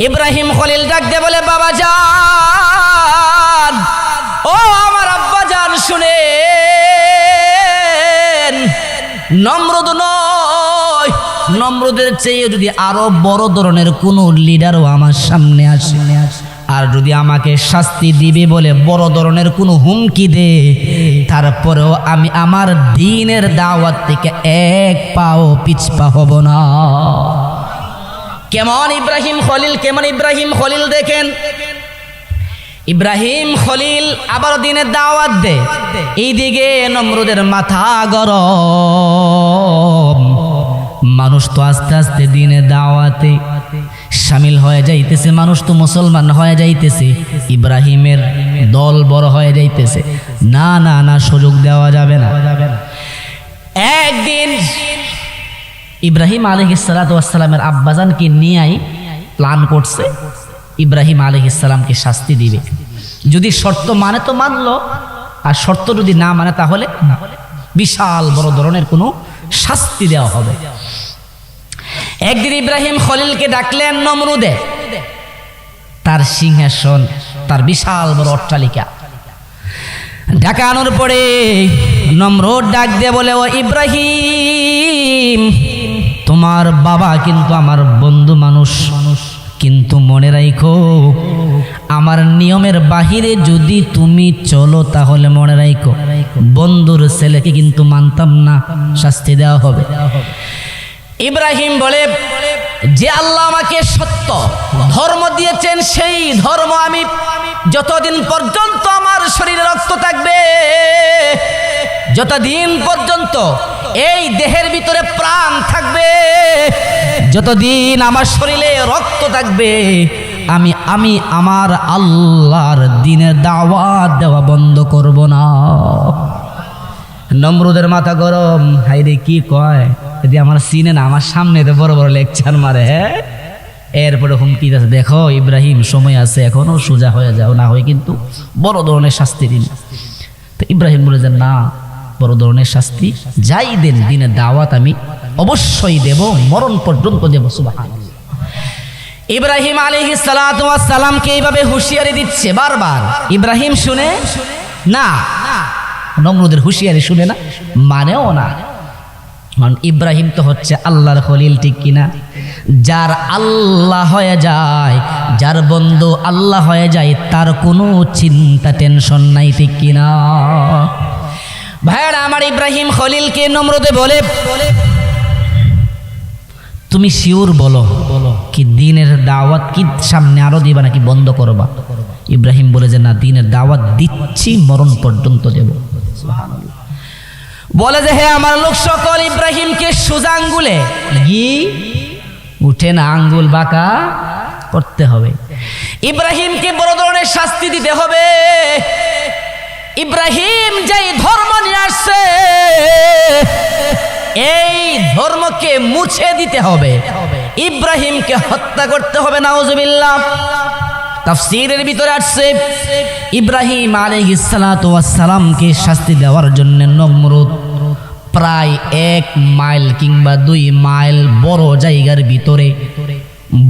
ইব্রাহিম খলিল ডাক দিয়ে বলে, বাবা জান, ও আমার আব্বা জান, শুনেন, নমরুদ নয়, নমরুদের চেয়ে যদি আরো বড় ধরনের কোন লিডারও আমার সামনে আসে আর যদি আমাকে শাস্তি দিবে বলে বড় ধরনের কোনো হুমকি দে, তারপরেও আমি আমার দ্বীনের দাওয়াত থেকে এক পাও পিছপা হব না। কেমন ইব্রাহিম খলিল, কেমন ইব্রাহিম খলিল দেখেন। ইব্রাহিম খলিল আবার দ্বীনের দাওয়াত দে, এইদিকে নমরুদের মাথা গরম। মানুষ তো আস্তে আস্তে দ্বীনের দাওয়াতে শামিল হয়ে যাইতেছে, মানুষ তো মুসলমান হয়ে যাইতেছে, ইব্রাহিমের দল বড় হয়ে যাইতেছে। না না না, সুযোগ দেওয়া যাবে না। একদিন ইব্রাহিম আলাইহিস সালাতু ওয়াস সালামের আব্বাজানকে নিয়েই প্ল্যান করছে ইব্রাহিম আলাইহিস সালামকে শাস্তি দিবে। যদি শর্ত মানে তো মানলো, আর শর্ত যদি না মানে তাহলে বিশাল বড় ধরনের কোনো শাস্তি দেওয়া হবে। একদিন ইব্রাহিম খলিলকে ডাকলেন নমরুদে, তার সিংহাসন, তার বিশাল বড় অট্টালিকা। ডাকানোর পরে নমরুদ ডাক দিয়ে বলে, ও ইব্রাহিম, তোমার বাবা কিন্তু আমার বন্ধু মানুষ, কিন্তু মনে রাখো আমার নিয়মের বাহিরে যদি তুমি চলো তাহলে মনে রাখো বন্ধুর ছেলেকে কিন্তু মানতাম না, শাস্তি দেওয়া হবে। ইব্রাহিম বলে, যে আল্লাহ আমাকে সত্য ধর্ম দিয়েছেন সেই ধর্ম আমি যতদিন পর্যন্ত আমার শরীরে রক্ত থাকবে, যতদিন পর্যন্ত এই দেহের ভিতরে প্রাণ থাকবে, যতদিন আমার শরীরে রক্ত থাকবে, আমি আমার আল্লাহর দ্বীনের দাওয়াত দেওয়া বন্ধ করব না। নমরুদের মাথা গরম, হাইরে কি কয়, যদি আমার সিনে না, আমার সামনে তো বড় বড় লেকচার মারে। হ্যাঁ, এরপরে হুমকি আছে, দেখো ইব্রাহিম সময় আছে, এখনো সোজা হয়ে যাও, না হয় কিন্তু বড় ধরনের শাস্তি দিন। তো ইব্রাহিম বলে যে না, বড় ধরনের শাস্তি যাই দেন, দ্বীনের দাওয়াত আমি অবশ্যই দেব, মরণ পর্যন্ত দেব। সুবহানাল্লাহ। ইব্রাহিম আলাইহিস সালাতু ওয়াস সালামকে এইভাবে হুঁশিয়ারি দিচ্ছে বারবার। ইব্রাহিম শুনে না, নমরুদের হুঁশিয়ারি শুনে না, মানেও না। কারণ ইব্রাহিম তো হচ্ছে আল্লাহর খলিল, ঠিক কিনা? যার আল্লাহ হয়ে যায়, যার বন্ধু আল্লাহ হয়ে যায়, তার কোনো চিন্তা টেনশন নাই, ঠিক কিনা? ভাইরা আমার, ইব্রাহিম খলিলকে নমরুদে বলে, তুমি শিওর বলো কি দ্বীনের দাওয়াত কি সামনে আরো দিবা নাকি বন্ধ করবা? ইব্রাহিম বলে যে না, দ্বীনের দাওয়াত দিচ্ছি, মরণ পর্যন্ত দেব। সুবহানাল্লাহ। বলে যে হে আমার লোক সকল, ইব্রাহিমকে সোজা আঙ্গুলে উঠে না, আঙ্গুল বাঁকা করতে হবে। ইব্রাহিমকে বড় ধরনের শাস্তি দিতে হবে। ইব্রাহিম যেই ধর্ম নিয়ে আসছে, এই ধর্মকে মুছে দিতে হবে, ইব্রাহিমকে হত্যা করতে হবে। নাউজুবিল্লাহ। তাফসীরের ভিতরে আসছে ইব্রাহিম আলাইহিস সালাতু ওয়াস সালামকে শাস্তি দেওয়ার জন্য নমরুদ প্রায় 1 মাইল কিংবা 2 মাইল বড় জায়গার ভিতরে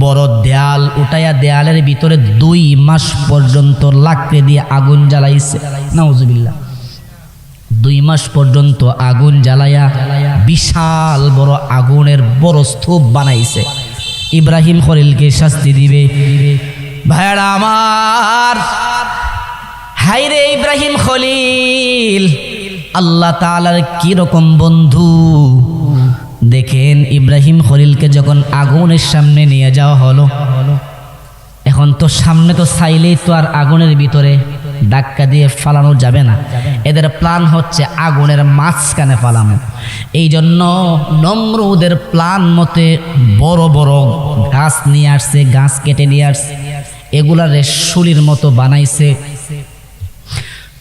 বড় দেয়াল উঠাইয়া, দেয়ালের ভিতরে 2 মাস পর্যন্ত লাকড়ি দিয়ে আগুন জ্বালাইছে। নাউজুবিল্লাহ। 2 মাস পর্যন্ত আগুন জ্বালাইয়া বিশাল বড় আগুনের বড় স্তূপ বানাইছে। ইব্রাহিম খলিলকে শাস্তি দিবে। ভাইরা আমার, হাইরে ইব্রাহিম খলিল আল্লাহ তাআলার কি রকম বন্ধু দেখেন। ইব্রাহিম খলিলকে যখন আগুনের সামনে নিয়ে যাওয়া হলো, এখন তো সামনে তো চাইলেই তো আর আগুনের ভিতরে ধাক্কা দিয়ে ফালানো যাবে না। এদের প্ল্যান হচ্ছে আগুনের মাঝখানে ফালানো। এই জন্য নমরুদের প্ল্যান মতে বড় বড় গাছ নিয়ে আসছে, গাছ কেটে নিয়ে আসছে, এগুলারে শুলির মতো বানাইছে,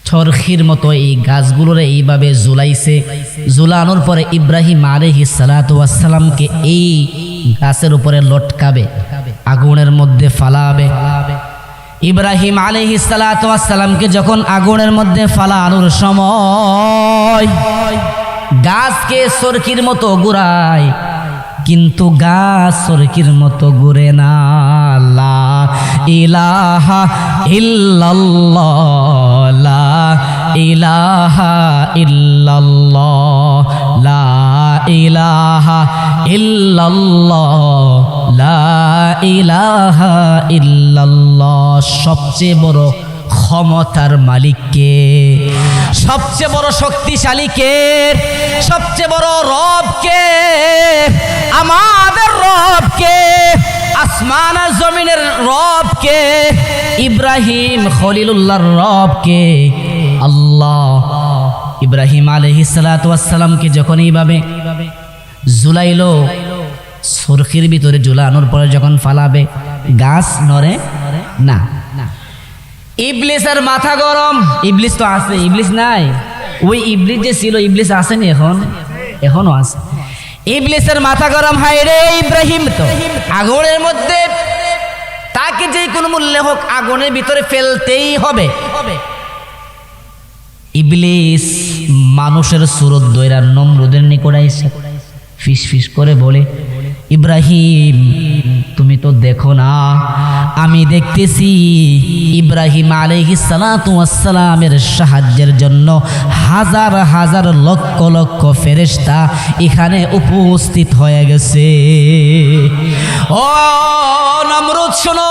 চরখির মতো এই গাছগুলোরে এইভাবে ঝুলাইছে। ঝুলানোর পরে ইব্রাহিম আলাইহিস সালাতু ওয়াস সালামকে এই গাছের উপরে লটকাবে, আগুনের মধ্যে ফালাবে। ইব্রাহিম আলাইহিস সালাতু ওয়াস সালামকে যখন আগুনের মধ্যে ফালানোর সময় গাছকে চরকির মতো ঘুরায়, কিন্তু গাছ চরকির মতো ঘুরে না। ইলাহা ইল্লাল্লাহ লা ইলাহা ইল্লাল্লাহ লা ইলাহা ইল্লাল্লাহ লা ইলাহা ইল্লাল্লাহ। সবচেয়ে বড় ক্ষমতার মালিককে, সবচেয়ে বড় শক্তিশালীকে, সবচেয়ে বড় রবকে, আমাদের রবকে, আসমান আর জমিনের রবকে, ইব্রাহিম খলিলুল্লাহর রবকে আল্লাহ। ইব্রাহিম আলাইহিস সালাতু ওয়াস সালামকে যখন এইভাবে ঝুলাইলো, সুরখির ভিতরে ঝুলানোর পরে যখন ফালাবে, গাছ নড়ে না। ইবলিসের মাথা গরম। ইবলিস তো আছে, ইবলিস নাই? ওই ইবলিস যে ছিল, ইবলিস আসেনি এখন? এখনো আছে। ইবলিসের মাথা গরম। হায় রে, ইব্রাহিম তো আগুনের মধ্যে, তাকে যে কোনো মূল্যে হোক আগুনের ভিতরে ফেলতেই হবে। ইবলিস মানুষের সুরত দইরা নমরুদের নিকট আইসা ফিস ফিস করে বলে, ইব্রাহিম তুমি তো দেখো না, আমি দেখতেছি ইব্রাহিম আলাইহিস সালাতু ওয়াস সালামের সাহায্যের জন্য হাজার হাজার লক্ষ লক্ষ ফেরেশতা এখানে উপস্থিত হয়ে গেছে। ও নমরুদ শোনো,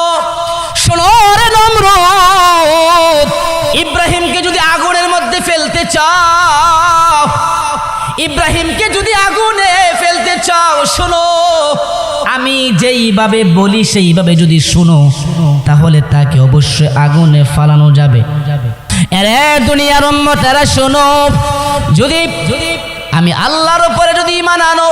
শোনো রে নমরুদ, ইব্রাহিমকে যদি আগুনের মধ্যে ফেলতে চাও, ইব্রাহিমকে যদি আগুনে ফেলতে চাও, শোনো, আমি যেইভাবে বলি সেইভাবে যদি শুনো, তাহলে তাকে অবশ্যই আগুনে ফালানো যাবে। আরে দুনিয়ার উম্মতেরা শোনো, যদি আমি আল্লাহর উপরে যদি ঈমান আনো,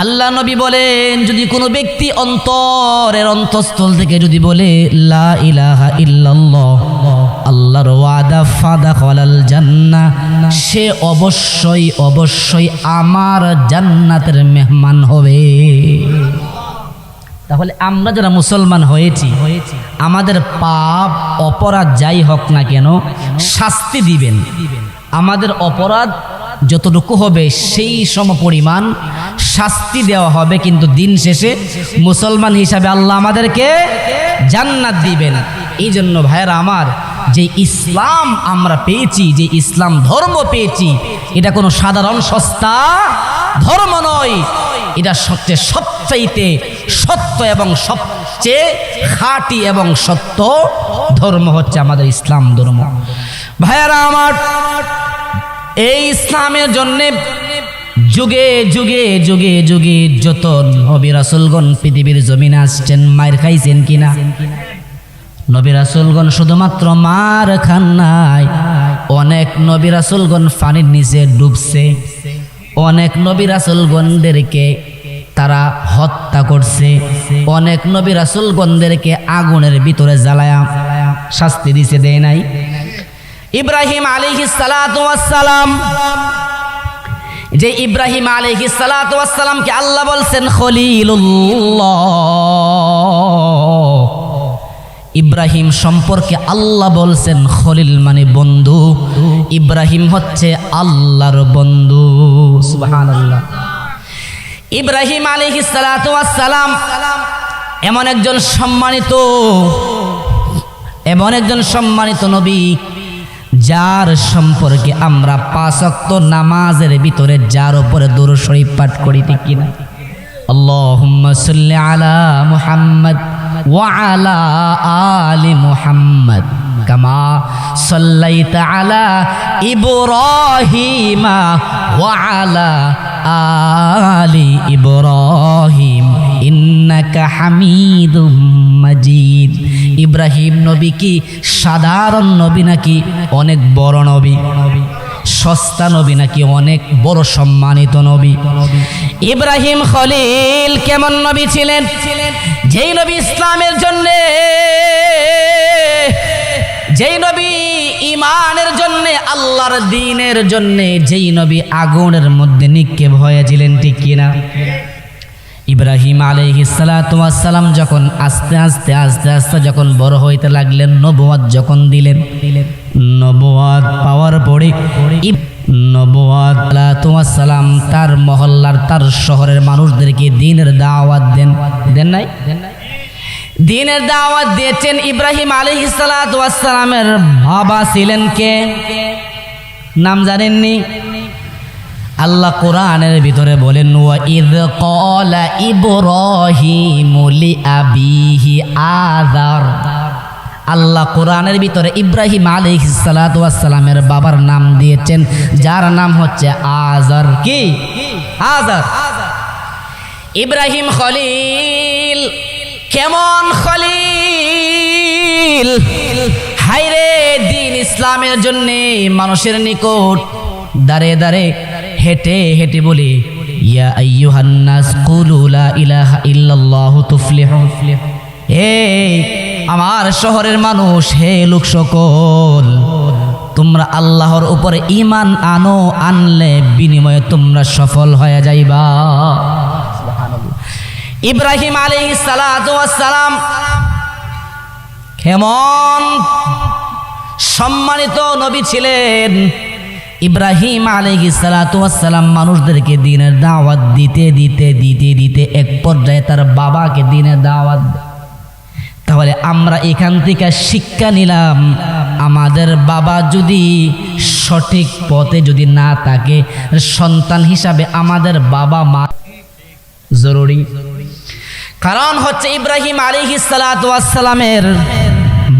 আল্লাহ নবী বলেন, যদি কোনো ব্যক্তি অন্তরের অন্তঃস্থল থেকে যদি বলে লা ইলাহা ইল্লাল্লাহ, আল্লাহর ওয়াদা ফাদাখালাল জান্নাহ, সে অবশ্যই অবশ্যই আমার জান্নাতের মেহমান হবে। তাহলে আমরা যারা মুসলমান হয়েছি, আমাদের পাপ অপরাধ যাই হোক না কেন শাস্তি দিবেন। আমাদের অপরাধ যতটুকু হবে সেই সমপরিমাণ শাস্তি দেওয়া হবে, কিন্তু দিন শেষে মুসলমান হিসাবে আল্লাহ আমাদেরকে জান্নাত দিবেন। এই জন্য ভাইয়েরা আমার, যে ইসলাম আমরা পেয়েছি, যে ইসলাম ধর্ম পেয়েছি, এটা কোনো সাধারণ সস্তা ধর্ম নয়। এটা সবচাইতে সত্য এবং সবচেয়ে খাঁটি এবং সত্য ধর্ম হচ্ছে আমাদের ইসলাম ধর্ম। ভাইয়েরা আমার, এই ইসলামের জন্যে যুগে যুগে যুগে যুগে যত নবী রাসূলগণ পৃথিবীর জমিনে আসছেন, মার খাইছেন কিনা? নবী রাসূলগণ শুধুমাত্র মার খান নাই, অনেক নবী রাসূলগণ পানির নিচে ডুবছে, অনেক নবী রাসূলগণদেরকে তারা হত্যা করছে, অনেক নবী রাসূলগণদেরকে আগুনের ভিতরে জ্বালায়া শাস্তি দিছে, দেয় নাই? ইব্রাহিম আলাইহিস সালাতু ওয়াস সালাম, যে ইব্রাহিম আলাইহিস সালাতু ওয়াস সালামকে আল্লাহ বলছেন খলিলুল্লাহ, ইব্রাহিম সম্পর্কে আল্লাহ বলছেন খলিল মানে বন্ধু। ইব্রাহিম হচ্ছে আল্লাহর বন্ধু। সুবহানাল্লাহ। ইব্রাহিম আলাইহিস সালাতু ওয়াস সালাম এমন একজন সম্মানিত নবী, যার সম্পর্কে আমরা 5 ওয়াক্ত নামাজের ভিতরে যার উপরে দুরূদ শরীফ পাঠ করি, ঠিক কিনা? আল্লাহুম্মা সাল্লি আলা মুহাম্মদ ওয়া আলা আলি মুহাম্মদ কামা সাল্লাইতা আলা ইব্রাহিমা ওয়া আলা আলি ইব্রাহিম ইন্নাকা হামিদুম মাজিদ। ইব্রাহিম নবী কি সাধারণ নবী নাকি অনেক বড় নবী? সস্তা নবী নাকি অনেক বড় সম্মানিত নবী? ইব্রাহিম খলিল কেমন নবী ছিলেন? যেই নবী ইসলামের জন্য, যেই নবী ঈমানের জন্য, আল্লাহর দ্বীনের জন্য, যেই নবী আগুনের মধ্যে নিক্ষেপ হয়েছিলেন, ঠিক কিনা? ইব্রাহিম আলাইহিস সালাতু ওয়াস সালাম যখন আস্তে আস্তে আস্তে আস্তে যখন বড় হইতে লাগলেন, নবুয়ত যখন দিলেন, নবুয়ত পাওয়ার পরে নবুয়ত সালাতু ওয়াস সালাম তার মহল্লার, তার শহরের মানুষদেরকে দ্বীনের দাওয়াত দেন নাই? দ্বীনের দাওয়াত দিয়েছেন। ইব্রাহিম আলাইহিস সালাতু ওয়াস সালামের বাবা ছিলেন কে? নাম জানেননি? আল্লাহ কোরআনের ভিতরে বলেন, ওয়া ইয ক্বালা ইব্রাহিমু লিআবিহি আযার। আল্লাহ কোরআনের ভিতরে ইব্রাহিম আলাইহিস সালাতু ওয়াস সালামের বাবার নাম দিয়েছেন, যার নাম হচ্ছে আযার। কি? আযার। ইব্রাহিম খলিল। কেমন খলিল! হায়রে, দ্বীন ইসলামের জন্য মানুষের নিকট দাঁড়ে দাঁড়ে হেঁটে হেঁটে বলে, ইয়া আইয়ুহান নাস কুলু লা ইলাহা ইল্লাল্লাহু তুফলিহু। এই আমার শহরের মানুষ, হে লোক সকল, তোমরা আল্লাহর উপরে ঈমান আনো, আনলে বিনিময়ে তোমরা সফল হয়ে যাইবা। ইব্রাহিম আলাইহিস সালাতু ওয়াস সালাম কেমন সম্মানিত নবী ছিলেন। ইব্রাহিম আলাইহিস সালাতু ওয়াস সালাম মানুষদেরকে দ্বীনের দাওয়াত দিতে দিতে দিতে দিতে এক পর্যায়ে তার বাবাকে দ্বীনের দাওয়াত। তাহলে আমরা এখান থেকে শিক্ষা নিলাম, আমাদের বাবা যদি সঠিক পথে যদি না থাকে, সন্তান হিসাবে আমাদের বাবা মা জরুরি। কারণ হচ্ছে ইব্রাহিম আলাইহিস সালাতু ওয়াস সালামের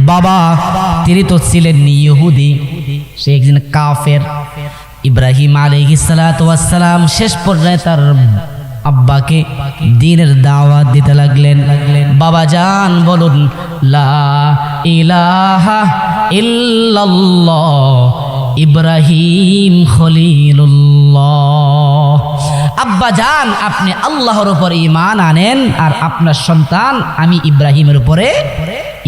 বাবা, তিনি তো ছিলেন ইহুদি, সে একজন কাফের। ইব্রাহিম আলাইহিস সালাতু ওয়াস সালাম শেষ পর্যায়ে তার আব্বাকে দ্বীনের দাওয়াত দিতে লাগলেন। বাবা জান বলুন, লা ইলাহা ইল্লাল্লাহ ইব্রাহিম খলিলুল্লাহ। আব্বা জান, আপনি আল্লাহর উপর ঈমান আনেন, আর আপনার সন্তান আমি ইব্রাহিমের উপরে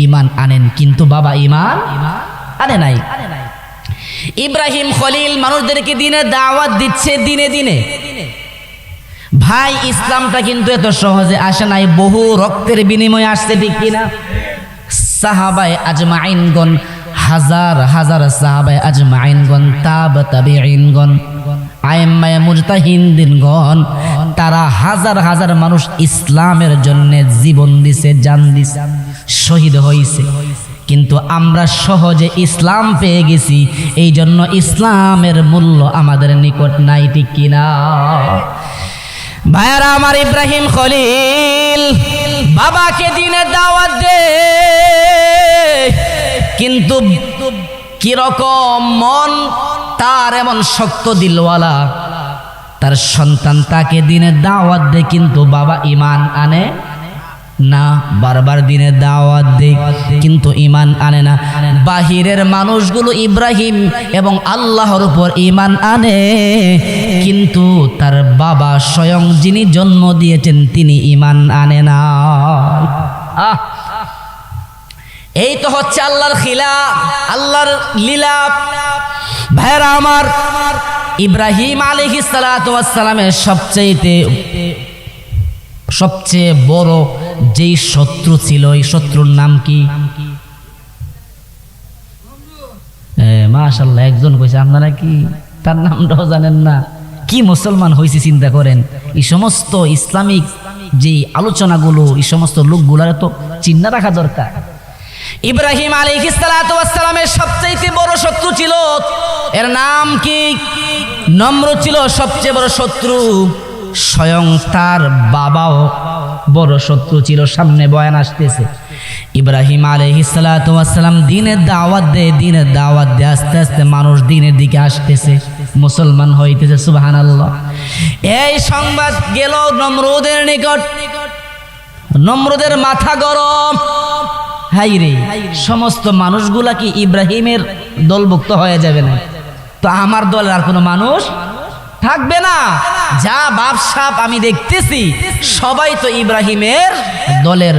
ঈমান আনেন। কিন্তু বাবা ঈমান আনে নাই। ইব্রাহিম খলিল মানুষদেরকে দ্বীনের দাওয়াত দিচ্ছে দিনে দিনে। ভাই, ইসলামটা কিন্তু এত সহজে আসে নাই, বহু রক্তের বিনিময়ে আসছে, ঠিক কিনা? সাহাবায়ে আজমাইনগণ, হাজার হাজার সাহাবায়ে আজমাইনগণ, তাবিঈনগণ, আইম্মায়ে মুজতাহিদিনগণ, তারা হাজার হাজার মানুষ ইসলামের জন্য জীবন দিছে, জান দিছে, শহীদ হয়েছে। কিন্তু আমরা সহজে ইসলাম পেয়ে গেছি, এই জন্য ইসলামের মূল্য আমাদের নিকট নাই, ঠিক কিনা? ভাইয়ারা আমার, ইব্রাহিম খলিল বাবাকে দ্বীনের দাওয়াত দে, কিন্তু কিরকম মন তার, এমন শক্ত দিলওয়ালা, তার সন্তান তাকে দ্বীনের দাওয়াত দে, কিন্তু বাবা ঈমান আনে না। বারবার দ্বীনের দাওয়াত দে, কিন্তু ঈমান আনে না। বাহিরের মানুষগুলো ইব্রাহিম এবং আল্লাহর উপর ঈমান আনে, কিন্তু তার বাবা স্বয়ং যিনি জন্ম দিয়েছেন তিনি ঈমান আনে না। এই তো হচ্ছে আল্লাহর খিলা, আল্লাহর লীলা। ভাইরা আমার, ইব্রাহিম আলাইহিস সালাতু ওয়াস সালামের সবচেয়ে বড় যেই শত্রু ছিল, এই শত্রুর নাম কি? মাশাআল্লাহ, একজন কইছে, আপনারা কি তার নামটাও জানেন না? কি মুসলমান হয়েছে চিন্তা করেন। এই সমস্ত ইসলামিক যে আলোচনাগুলো, এই সমস্ত লোকগুলার তো চিন্তা রাখা দরকার। ইব্রাহিম আলাইহিস সালাতু ওয়াস সালামের সবচেয়ে বড় শত্রু ছিল, এর নাম কি? নমরুদ ছিল সবচেয়ে বড় শত্রু। স্বয়ং তার বাবাও বড় শত্রু ছিল। সামনে বয়ান আসতেছে। ইব্রাহিম আলাইহিস সালাতু ওয়াস সালাম দ্বীনের দাওয়াত দেয়, দ্বীনের দাওয়াত দিয়ে আস্তে আস্তে মানুষ দ্বীনের দিকে আসতেছে, মুসলমান হইতেছে। সুবহানাল্লাহ। এই সংবাদ গেল নমরুদের নিকট। নমরুদের মাথা গরম। হাইরে, সমস্ত মানুষগুলা কি ইব্রাহিমের দলভুক্ত হয়ে যাবে না? তো আমার দলের আর কোনো মানুষ থাকবে না। যা বাপসাপ আমি দেখতেছি, সবাই তো ইব্রাহিমের দলের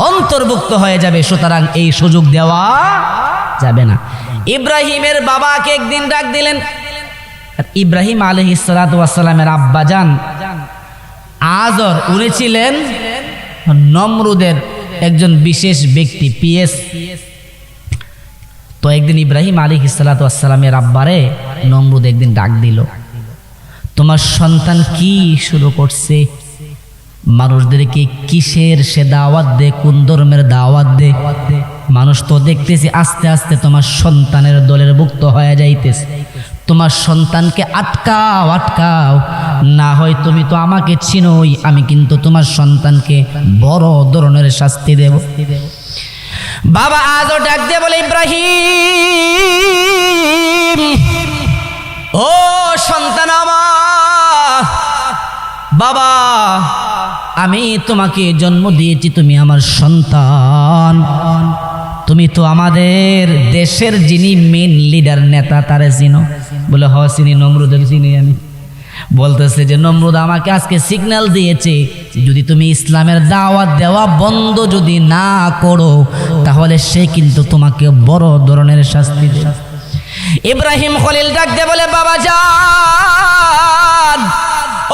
অন্তর্ভুক্ত হয়ে যাবে। সুতরাং এই সুযোগ দেওয়া যাবে না। ইব্রাহিমের বাবাকে একদিন ডাক দিলেন। ইব্রাহিম আলাইহিস সালাতু ওয়াস সালামের আব্বাজান আযর, উনি ছিলেন নমরুদের একজন বিশেষ ব্যক্তি, পিএস। তো একদিন ইব্রাহিম আলাইহিস সালাতু ওয়াস সালামের আব্বারে নমরুদ একদিন ডাক দিল, তোমার সন্তান কি শুরু করছে? মানুষদেরকে কিসের সে দাওয়াত দে, কোন ধর্মের দাওয়াত দে? মানুষ তো দেখতেছি আস্তে আস্তে তোমার সন্তানের দলের ভুক্ত হয়ে যাইতেছে। তোমার সন্তানকে আটকাও, আটকাও, না হয় তুমি তো আমাকে চিনোই, আমি কিন্তু তোমার সন্তানকে বড় ধরনের শাস্তি দেব। বাবা আজও ডাক দিয়ে বলে, ইব্রাহিম, ও সন্তান আমার, বাবা আমি তোমাকে জন্ম দিয়েছি, তুমি আমার সন্তান। তুমি তো আমাদের দেশের যিনি মেন লিডার নেতা, তারে চিনো? বলে হ চিনি, নমরুদের চিনি আমি। বলতেছে যে নমরুদ আমাকে আজকে সিগন্যাল দিয়েছে, যদি তুমি ইসলামের দাওয়াত দেওয়া বন্ধ যদি না করো তাহলে সে কিন্তু তোমাকে বড় ধরনের শাস্তি দেবে। ইব্রাহিম খলিল ডাক দিয়ে বলে, বাবা জান,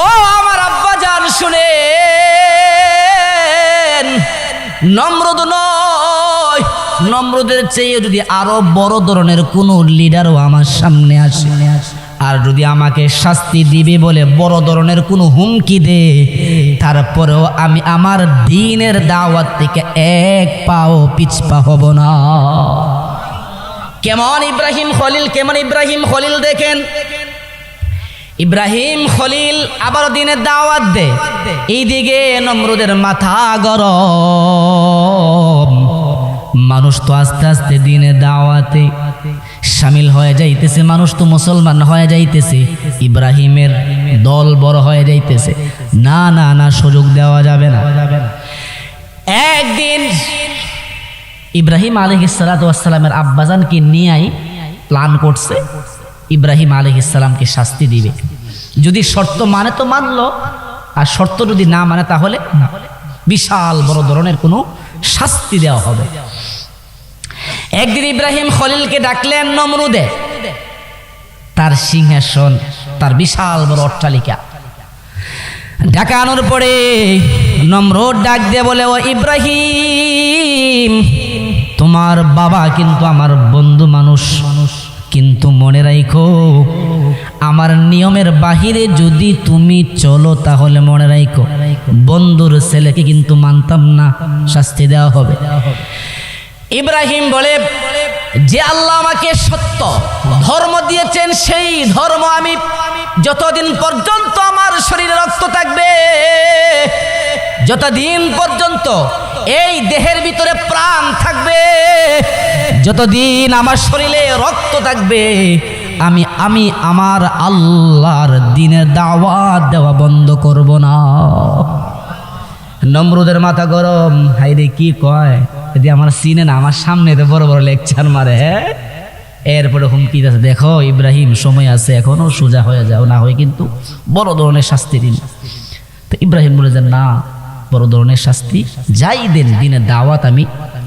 ও আমার আব্বা জান, শুনেন, নমরুদ নয়, নমরুদের চেয়ে যদি আরো বড় ধরনের কোনো লিডারও আমার সামনে আসে আর যদি আমাকে শাস্তি দিবে বলে বড় ধরনের কোনো হুমকি দে, তারপরেও আমি আমার দ্বীনের দাওয়াত থেকে এক পাও পিছপা হব না। কেমন ইব্রাহিম খলিল, কেমন ইব্রাহিম খলিল দেখেন। ইব্রাহিম খলিল আবার দ্বীনের দাওয়াত দে, এইদিকে নমরুদের মাথা গরম। মানুষ তো আস্তে আস্তে দ্বীনের দাওয়াতে শামিল হয়ে যাইতেছে, মানুষ তো মুসলমান হয়ে যাইতেছে, ইব্রাহিমের দল বড় হয়ে যাইতেছে। না না না, সুযোগ দেওয়া যাবে না। একদিন ইব্রাহিম আলাইহিস সালাতু ওয়াস সালামের আব্বাজানকে নিয়েই প্ল্যান করছে ইব্রাহিম আলাইহিস সালামকে শাস্তি দিবে। যদি শর্ত মানে তো মানলো, আর শর্ত যদি না মানে তাহলে বিশাল বড় ধরনের কোনো শাস্তি দেওয়া হবে। একদিন ইব্রাহিম খলিলকে ডাকলেন নমরুদে, তার সিংহাসন, তার বিশাল বড় অট্টালিকা। ডাকানোর পরে নমরুদ ডাক দিয়ে বলে, ও ইব্রাহিম, তোমার বাবা কিন্তু আমার বন্ধু মানুষ, কিন্তু মনে রাখো আমার নিয়মের বাহিরে যদি তুমি চলো তাহলে মনে রাখো বন্ধুর ছেলেকে কিন্তু মানতাম না, শাস্তি দেওয়া হবে। ইব্রাহিম বলে, যে আল্লাহ আমাকে সত্য ধর্ম দিয়েছেন সেই ধর্ম আমি যতদিন পর্যন্ত আমার শরীরে রক্ত থাকবে, যতদিন পর্যন্ত এই দেহের ভিতরে প্রাণ থাকবে, যতদিন আমার শরীরে রক্ত থাকবে, আমি আমার আল্লাহর দ্বীনের দাওয়াত দেওয়া বন্ধ করব না। নমরুদের মাথা গরম, হাইরে কি কয়, যদি আমার সিনে না, আমার সামনে তো বড় বড় লেকচার মারে। এরপরে হুমকি আছে, দেখো ইব্রাহিম সময় আছে, এখনো সোজা হয়ে যাও, না হয় কিন্তু বড় ধরনের শাস্তি দিন। তো ইব্রাহিম বলে যে না, বড় ধরনের শাস্তি যাই দেন, দ্বীনের দাওয়াত আমি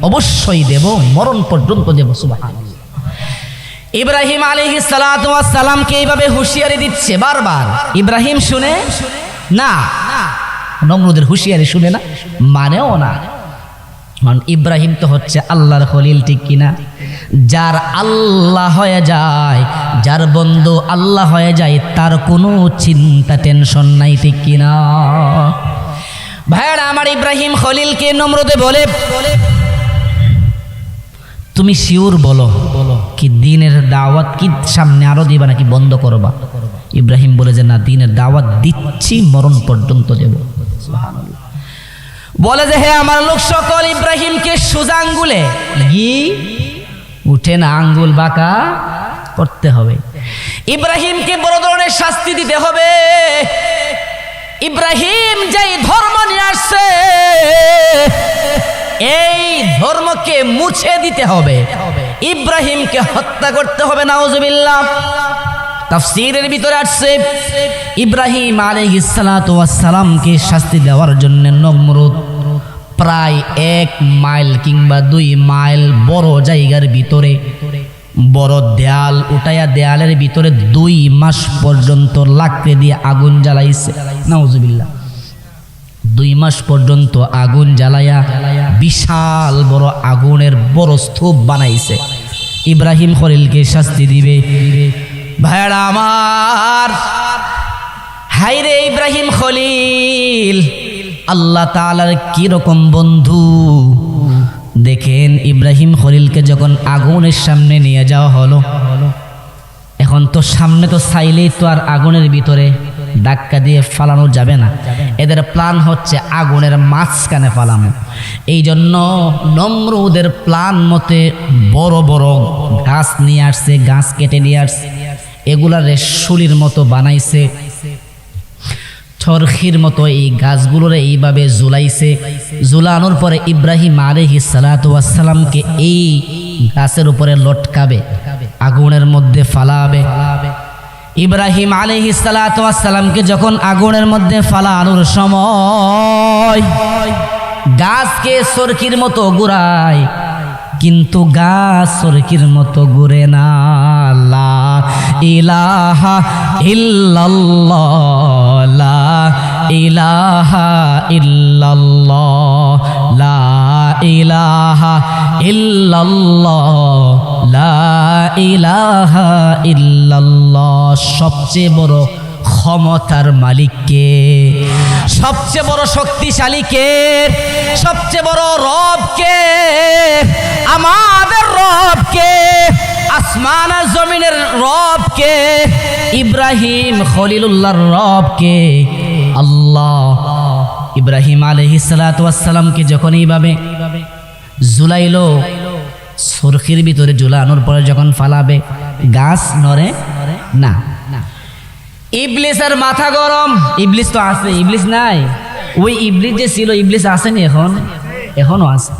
অবশ্যই দেব, মরণ পর্যন্ত দেব। সুবহানাল্লাহ। ইব্রাহিম আলাইহিস সালাতু ওয়াস সালামকে এইভাবে হুঁশিয়ারি দিচ্ছে বারবার। ইব্রাহিম শুনে না, নমরুদের হুঁশিয়ারি শুনে না, মানেও না। কারণ ইব্রাহিম তো হচ্ছে আল্লাহর খলিল, ঠিক কিনা? যার আল্লাহ হয়ে যায়, যার বন্ধু আল্লাহ হয়ে যায়, তার কোনো চিন্তা টেনশন নাই, ঠিক কিনা? ভাইরা আমার, ইব্রাহিম খলিলকে নমরুদে বলে, তুমি শিওর বলো কি দ্বীনের দাওয়াত কি সামনে আরো দিবা নাকি বন্ধ করবা? ইব্রাহিম বলে যে না, দ্বীনের দাওয়াত দিচ্ছি, মরণ পর্যন্ত দেব। সুবহানাল্লাহ। বলে যে হে আমার লোক সকল, ইব্রাহিমকে সোজা আঙ্গুলে উঠে না, আঙ্গুল বাঁকা করতে হবে। ইব্রাহিমকে বড় ধরনের শাস্তি দিতে হবে। ইব্রাহিম যেই ধর্ম নিয়ে আসছে এই ধর্মকে মুছে দিতে হবে, ইব্রাহিমকে হত্যা করতে হবে। নাউজুবিল্লাহ। তাফসীরের ভিতরে আসছে ইব্রাহিম আলাইহিস সালাতু ওয়াস সালামকে শাস্তি দেওয়ার জন্য নমরুদ প্রায় 1 মাইল কিংবা 2 মাইল বড় জায়গার ভিতরে বড় দেয়াল উঠাইয়া, দেয়ালের ভিতরে 2 মাস পর্যন্ত লাকড়ি দিয়ে আগুন জ্বালাইছে। নাউজুবিল্লাহ। 2 মাস পর্যন্ত আগুন জ্বালাইয়া বিশাল বড় আগুনের বড় স্তূপ বানাইছে। ইব্রাহিম খলিলকে শাস্তি দিবে। ভাইরা আমার, হাইরে ইব্রাহিম খলিল, আল্লাহ তাআলার কি রকম বন্ধু। দেখেন ইব্রাহিম খলিলকে যখন আগুনের সামনে নিয়ে যাওয়া হলো, এখন তো সামনে তো চাইলেই তো আর আগুনের ভিতরে ধাক্কা দিয়ে ফালানো যাবে না। এদের প্ল্যান হচ্ছে আগুনের মাঝখানে ফালানো। এই জন্য নমরুদের প্ল্যান মতে বড় বড় গাছ নিয়ে আসছে, গাছ কেটে নিয়ে আসছে, এগুলারে শুলির মতো বানাইছে, চরখির মতো এই গাছগুলোরে এইভাবে ঝুলাইছে। ঝুলানোর পরে ইব্রাহিম আলাইহিস সালাতু ওয়াস সালামকে এই গাছের উপরে লটকাবে, আগুনের মধ্যে ফালাবে। ইব্রাহিম আলাইহিস সালাতু ওয়াস সালামকে যখন আগুনের মধ্যে ফালানোর সময় গাছকে চরকির মতো ঘুরায়, কিন্তু গাছ চরকির মতো ঘুরে না। লা ইলাহা ইল্লাল্লাহ, লা ইলাহা ইল্লাল্লাহ, লা ইলাহা ইল্লাল্লাহ, লা ইলাহা ইল্লাল্লাহ। সবচেয়ে বড় ক্ষমতার মালিককে, সবচেয়ে বড় শক্তিশালীকে, সবচেয়ে বড় রবকে, আমাদের রবকে, আসমান আর জমিনের রবকে, ইব্রাহিম খলিলুল্লাহর রবকে, আল্লাহ। ইব্রাহিম আলাইহিস সালাতু ওয়াস সালামকে যখন এইভাবে ঝুলাইলো, চরখির ভিতরে ঝুলানোর পরে যখন ফালাবে, গাছ নড়ে না। ইবলিসের মাথা গরম। ইবলিস তো আছে, ইবলিস নাই? ওই ইবলিস যে ছিল, ইবলিস আসেনি এখন? এখনো আছে।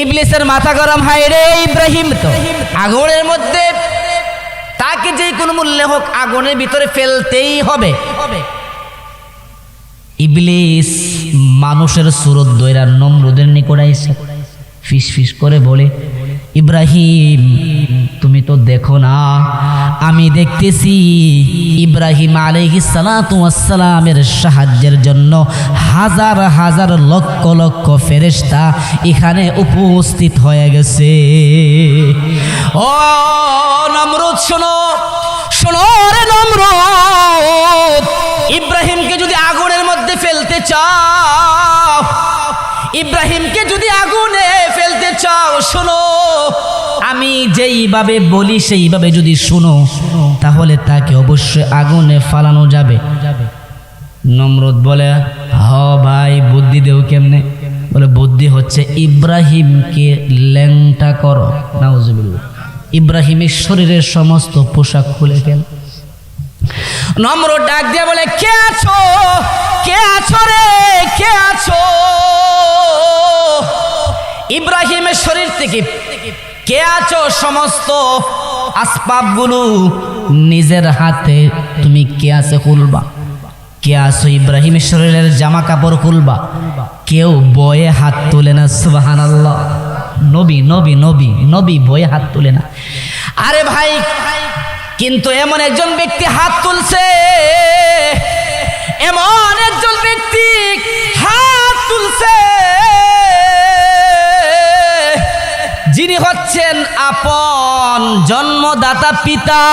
ইবলিসের মাথা গরম। হায় রে, ইব্রাহিম তো আগুনের মধ্যে, তাকে যে কোনো মূল্যে হোক আগুনের ভিতরে ফেলতেই হবে। ইবলিস মানুষের সুরত দইরা নমরুদের নিকট আইসা ফিস ফিস করে বলে, ইব্রাহিম তুমি তো দেখো না, আমি দেখতেছি ইব্রাহিম আলাইহিস সালাতু ওয়াস সালামের সাহায্যের জন্য হাজার হাজার লক্ষ লক্ষ ফেরেশতা এখানে উপস্থিত হয়ে গেছে। ও নমরুদ শোনো, শোনো রে নমরুদ, ইব্রাহিমকে যদি আগুনের মধ্যে ফেলতে চাও, ইব্রাহিমকে যদি আগুনে ফেলতে চাও, শোনো, আমি যেইভাবে বলি সেইভাবে যদি শুনো, তাহলে তাকে অবশ্যই আগুনে ফালানো যাবে। নমরুদ বলে, হ ভাই, বুদ্ধি দেও কেমনে? বলে, বুদ্ধি হচ্ছে ইব্রাহিমকে ল্যাংটা করো। নাউজুবিল্লাহ। ইব্রাহিমের শরীরের সমস্ত পোশাক খুলে ফেল। নমরুদ ডাক দিয়ে বলে, কে আছো? কে আছো রে? কে আছো? ইব্রাহিমের শরীর থেকে কে আছো সমস্ত আসবাবগুলো নিজের হাতে তুমি কে আছে খুলবা। কে আছো ইব্রাহিমের শরীরের জামা কাপড় খুলবা। কেউ বয়ে হাত তুলে না। সুবহানাল্লাহ। নবী নবী নবী নবী বয়ে হাত তুলে না। আরে ভাই, কিন্তু এমন একজন ব্যক্তি হাত তুলছে, এমন একজন ব্যক্তি হাত তুলছে যিনি হচ্ছেন আপন জন্মদাতা পিতা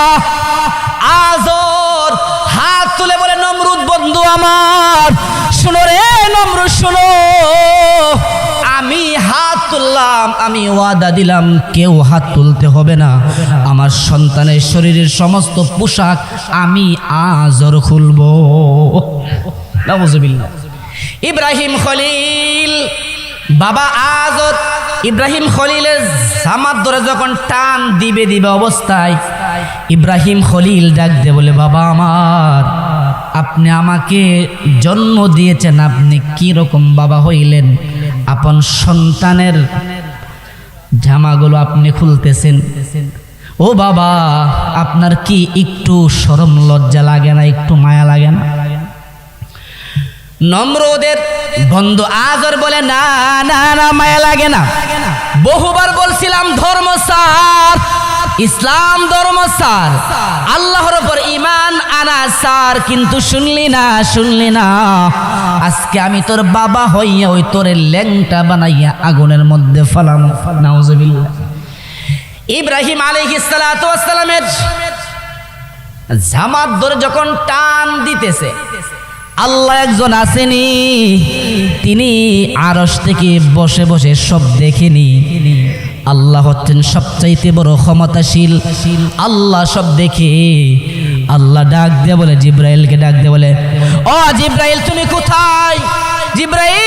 আজর। হাত তুলে বলে, নমরুদ বন্ধু আমার, শোনো রে নমরুদ শোনো, আমি হাত তুললাম, আমি ওয়াদা দিলাম কেউ হাত তুলতে হবে না। আমার সন্তানের শরীরের সমস্ত পোশাক আমি আজর খুলব। নাউজুবিল্লাহ। ইব্রাহিম খলিল বাবা আজর ইব্রাহিম খলিলের জামাত ধরে যখন টান দিবে অবস্থায় ইব্রাহিম খলিল ডাক দে বলে, বাবা আমার, আপনি আমাকে জন্ম দিয়েছেন, আপনি কি রকম বাবা হইলেন? আপন সন্তানের জামাগুলো আপনি খুলতেছেন। ও বাবা, আপনার কি একটু শরম লজ্জা লাগে না? একটু মায়া লাগে না? নমরুদের বন্ধু আজর বলে, না না না, মায়া লাগে না। বহুবার বলছিলাম ধর্ম সার, ইসলাম ধর্ম সার, আল্লাহর উপর ঈমান আনা সার, কিন্তু শুনলি না, শুনলি না। আজকে আমি তোর বাবা হইয়া ওই তোরে ল্যাংটা বানাইয়া আগুনের মধ্যে ফালামু। নাউজুবিল্লাহ। ইব্রাহিম আলাইহিস সালাতু ওয়াস সালামের জামাত ধরে যখন টান দিতেছে, আল্লাহ একজন আসেনি, তিনি আরশ থেকে বসে বসে সব দেখেনি। আল্লাহ হচ্ছেন সবচাইতে বড় ক্ষমতাশীল। আল্লাহ সব দেখে। আল্লাহ ডাক দিয়ে বলে, জিব্রাইলকে ডাক দিয়ে বলে, ও জিব্রাইল তুমি কোথায়? জিব্রাইল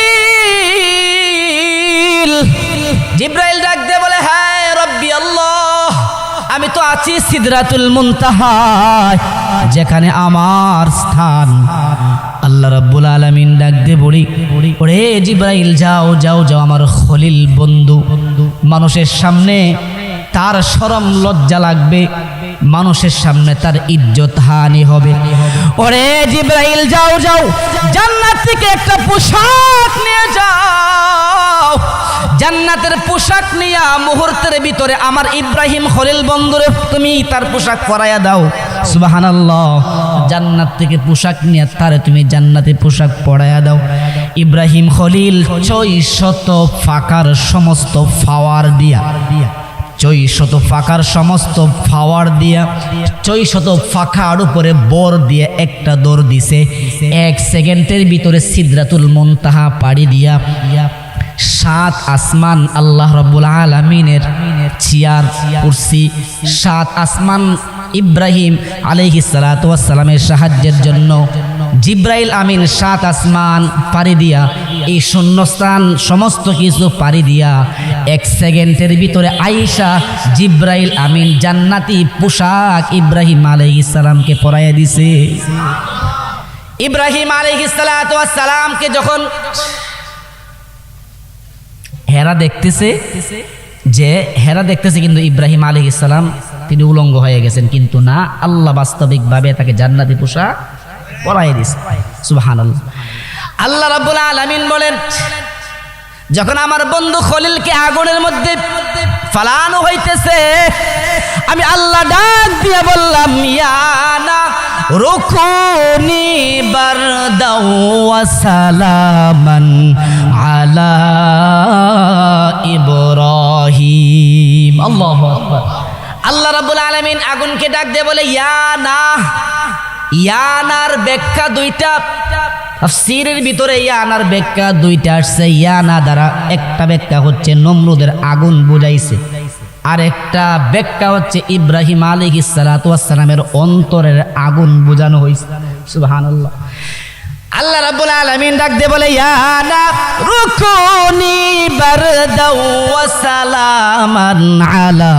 জিব্রাইল ডাক দিয়ে বলে, হ্যাঁ রব্বি আল্লাহ, আমি তো আছি সিদরাতুল মুনতাহা, যেখানে আমার স্থান। আল্লাহ রাব্বুল আলামিন ডাক দিয়ে বলি, ওরে জিব্রাইল যাও যাও যাও, আমার খলিল বন্ধু। মানুষের সামনে তার শরম লজ্জা লাগবে, মানুষের সামনে তার ইজ্জত হানি হবে। ওরে জিব্রাইল যাও যাও, জান্নাত থেকে একটা পোশাক নিয়ে যাও। জান্নাতের পোশাক নিয়ে মুহূর্তের ভিতরে আমার ইব্রাহিম খলিল বন্ধুরে তুমি তার পোশাক পরাইয়া দাও। সুবহানাল্লাহ। জান্নাত থেকে পোশাক নিয়ে তারে তুমি জান্নাতে পোশাক পরাইয়া দাও। ইব্রাহিম খলিল 600 ফাঁকার সমস্ত ফাওয়ার দিয়া, 600 ফাঁকার সমস্ত ফাওয়ার দিয়া, 600 ফাঁকার উপরে বর দিয়ে একটা দৌড় দিছে। 1 সেকেন্ডের ভিতরে সিদরাতুল মুনতাহা পাড়ি দিয়া 7 আসমান আল্লাহ রাব্বুল আলামিনের চেয়ার কুরসি, 7 আসমান ইব্রাহিম আলাইহিস সালাতু ওয়াস সালামের সাহায্যের জন্য জিব্রাইল আমিন 7 আসমান পাড়ি দিয়া, এই শূন্যস্থান সমস্ত কিছু পাড়ি দিয়া 1 সেকেন্ডের ভিতরে আয়েশা জিব্রাইল আমিন জান্নাতি পোশাক ইব্রাহিম আলাইহিস সালামকে পরাইয়া দিছে। ইব্রাহিম আলাইহিস সালাতু ওয়াস সালামকে যখন হেরা দেখতেছে, যে হেরা দেখতেছে কিন্তু ইব্রাহিম আলাইহিস সালাম তিনি উলঙ্গ হয়ে গেছেন, কিন্তু না, আল্লাহ বাস্তবিকভাবে তাকে জান্নাতি পোশাক পরাইয়া দিয়েছে। সুবহানাল্লাহ। আল্লাহ রাব্বুল আলামিন বলেন, যখন আমার বন্ধু খলিলকে আগুনের মধ্যে ফালানো হইতেছে, আমি আল্লাহ ডাক দিয়ে বললাম, ইয়ানা রুকুনি বারদাও ওয়া সালামান আলা ইব্রাহিম। আল্লাহু আকবার। আল্লাহ রাব্বুল আলামিন আগুনকে ডাক দিয়ে বলে, ইয়ানা। ইয়ানার ব্যাখ্যা দুইটা, তাফসীরের ভিতরে ইয়ানার ব্যাখ্যা দুইটা আসছে। ইয়ানা দ্বারা একটা ব্যাখ্যা হচ্ছে নমরুদের আগুন বুঝাইছে, আর একটা ব্যাখ্যা হচ্ছে ইব্রাহিম আলাইহিস সালাতু ওয়াস সালামের অন্তরের আগুন বোঝানো হয়েছে। সুবহানাল্লাহ। আল্লাহ রাব্বুল আলামিন ডাক দিয়ে বলে, ইয়ানা রুকুনি বারদাও ওয়া সালামান আলা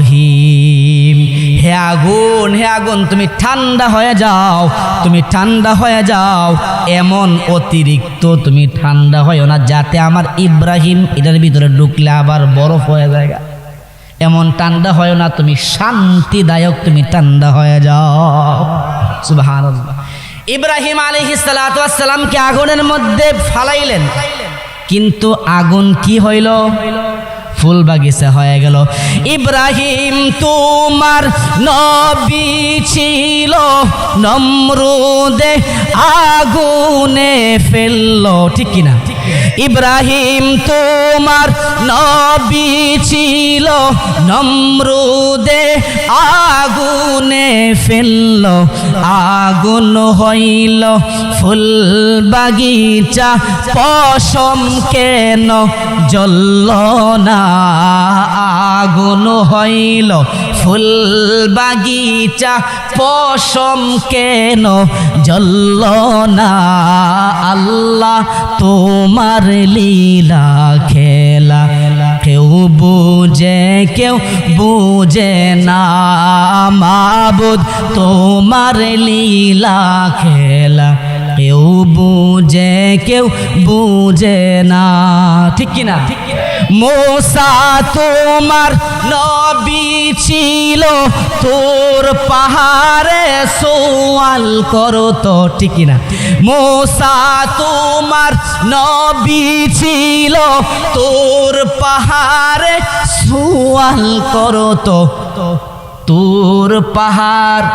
ইব্রাহিম। হে আগুন, হে আগুন, তুমি ঠান্ডা হয়ে যাও, তুমি ঠান্ডা হয়ে যাও। এমন অতিরিক্ত তুমি ঠান্ডা হয় না যাতে আমার ইব্রাহিম এটার ভিতরে ঢুকলে আবার বরফ হয়ে যায়। এমন ঠান্ডা হয় না, তুমি শান্তিদায়ক, তুমি ঠান্ডা হয়ে যাও। সুবহানাল্লাহ। ইব্রাহিম আলাইহিস সালাতু ওয়াস সালামকে আগুনের মধ্যে ফালাইলেন, কিন্তু আগুন কি হইল? ফুল বাগিচা হয়ে গেল। ইব্রাহিম তোমার নবী ছিল, নমরুদে আগুনে ফেললো, ঠিক কিনা? ইব্রাহিম তোমার নবী ছিল, নমরুদে আগুনে ফেললো, আগুন হইল ফুল বাগিচা, পশম কেন জ্বলল না? আগুন হইল ফুল বাগিচা, পশম কেন জ্বলল না? আল্লাহ তোমার লীলা খেলা কেউ বুঝে কেউ বুঝে না। মাবুদ তোমার লীলা খেলা কেউ বুঝে কেউ বুঝে না, ঠিক কিনা? मूसा তোমার নবী ছিল, তোর পাহাড়ে সওয়াল করতো, ঠিক না? मूसा তোমার নবী ছিল, তোর পাহাড়ে সওয়াল করতো। তুর পাহাড়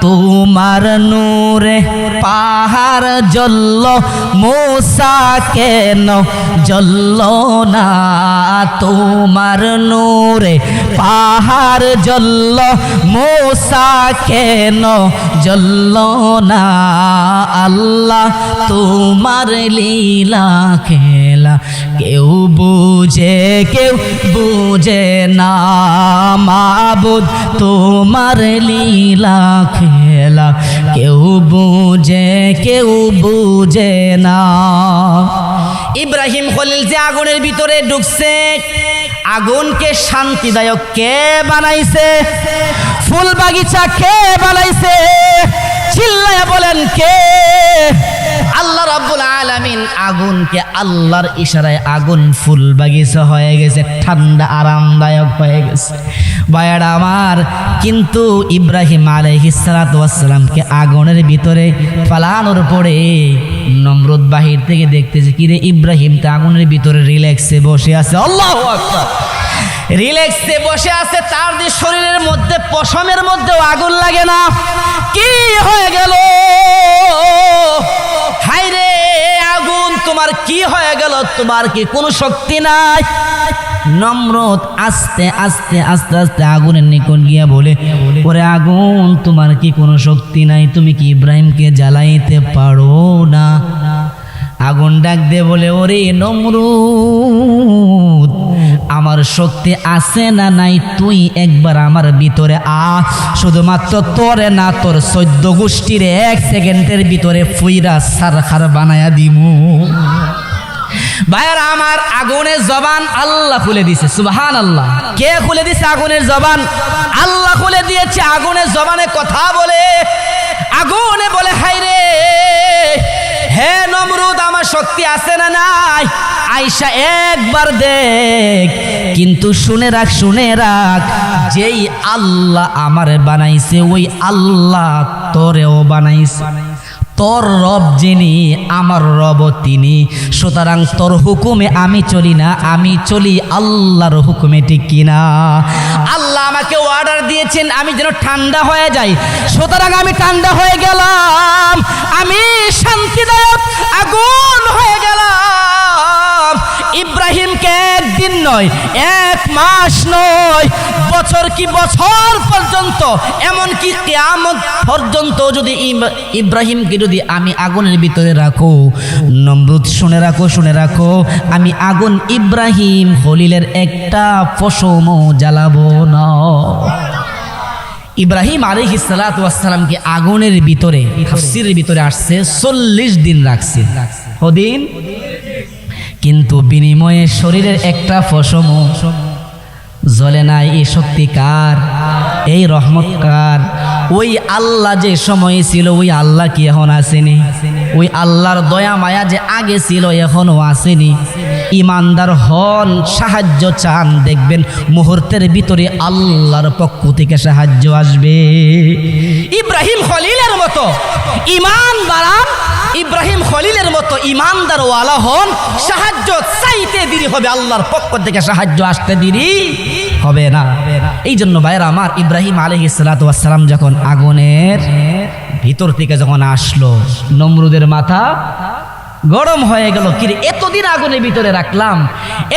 তোমার নূরে পাহাড় জ্বলল, মূসা কেন জ্বলল না? তোমার নূরে পাহাড় জ্বলল, মূসা কেন জ্বলল না? আল্লাহ তোমার লীলা খেলা কেউ বুঝে না। মাবুদ তোমার লীলা খেলা কেউ বুঝে না। ইব্রাহিম খলিল যে আগুনের ভিতরে ঢুকছে, আগুনকে শান্তিদায়ক কে বানাইছে? ফুল বাগিচা কে বানাইছে? চিল্লায়া বলেন কে? আল্লাহ রাব্বুল আলামিন আগুনকে আল্লাহর ইশারায় আগুন ফুল বাগিচা হয়ে গেছে, ঠান্ডা আরামদায়ক হয়ে গেছে। ভাইয়ারা আমার, কিন্তু ইব্রাহিম আলাইহিস সালাতু ওয়াস সালামকে আগুনের ভিতরে ফালানোর পরে নমরুদ বাহির থেকে দেখতেছে, কিরে ইব্রাহিম তো আগুনের ভিতরে রিল্যাক্সে বসে আছে। আল্লাহু আকবার। রিল্যাক্সে বসে আছে, তার যে শরীরের মধ্যে পশমের মধ্যেও আগুন লাগে না। কি হয়ে গেল? হায় রে আগুন, তোমার কি হয়ে গেল? তোমার কি কোনো শক্তি নাই? নমরুদ আস্তে আস্তে আস্তে আস্তে আগুনের নিকট গিয়া বলে, ওরে আগুন, তোমার কি কোনো শক্তি নাই? তুমি কি ইব্রাহিমকে জ্বালাইতে পারো না? আগুন ডাক দিয়ে বলে, ওরে নমরুদ, আমার শক্তি আছে না নাই তুই একবার আমার ভিতরে আ। শুধুমাত্র তোরে না, তোর 14 গোষ্ঠীর 1 সেকেন্ডের ভিতরে ফুইরা সারখার বানায়া দিমু। ভাইয়ারা আমার, আগুনের জবান আল্লাহ খুলে দিছে। সুবহানাল্লাহ। কে খুলে দিছে আগুনের জবান? আল্লাহ খুলে দিয়েছে। আগুনের জবানে কথা বলে, আগুনে বলে, হায় রে হে নমরুদ, আমার শক্তি আছে না নাই? আয়সা একবার দেখ। কিন্তু শুনে রাখ, যেই আল্লাহ আমারে বানাইছে ওই আল্লাহ তোরেও বানাইছে। তোর রব যিনি, আমার রব তিনি। সুতরাং তোর হুকুমে আমি চলি না, আমি চলি আল্লাহর হুকুমে, ঠিক কিনা? আল্লাহ আমাকে অর্ডার দিয়েছেন আমি যেন ঠান্ডা হয়ে যাই, সুতরাং আমি ঠান্ডা হয়ে গেলাম। আমি শান্তিদায়ক আগুন হয়ে গেলাম। ইব্রাহিমকে একদিন নয়, 1 মাস নয়, বছর কি বছর পর্যন্ত, এমনকি কিয়ামত পর্যন্ত যদি ইব্রাহিমকে যদি আমি আগুনের ভিতরে রাখো, নমরুদ শুনে রাখো, আমি আগুন ইব্রাহিম খলিলের একটা পশমও জ্বালাবো না। ইব্রাহিম আলাইহিস সালাতু ওয়াস সালামকে আগুনের ভিতরে, তাফসীরের ভিতরে আসছে 40 দিন রাখছে। কদিন? কিন্তু বিনিময়ে শরীরের একটা পশমও জ্বলে নাই। এই শক্তি কার? এই রহমত কার? ওই আল্লাহ যে সময় ছিল ওই আল্লাহ কি এখন আসেনি? ওই আল্লাহর দয়া মায়া যে আগে ছিল এখনো আসেনি? ইমানদার হন, সাহায্য চান, দেখবেন মুহূর্তের ভিতরে আল্লাহর পক্ষ থেকে সাহায্য আসবে। ইব্রাহিম খলিলের মতো ইমান বাড়ান, ইব্রাহিম খলিলের মতো ইমানদার ওয়ালা হন, সাহায্য চাইতে দেরি হবে, আল্লাহর পক্ষ থেকে সাহায্য আসতে দেরি হবে না। এই জন্য ভাইরা আমার, ইব্রাহিম আলাইহিস সালাতু ওয়াস সালাম যখন আগুনের ভিতর থেকে যখন আসলো, নমরুদের মাথা গরম হয়ে গেল। কিরে এতদিন আগুনের ভিতরে রাখলাম,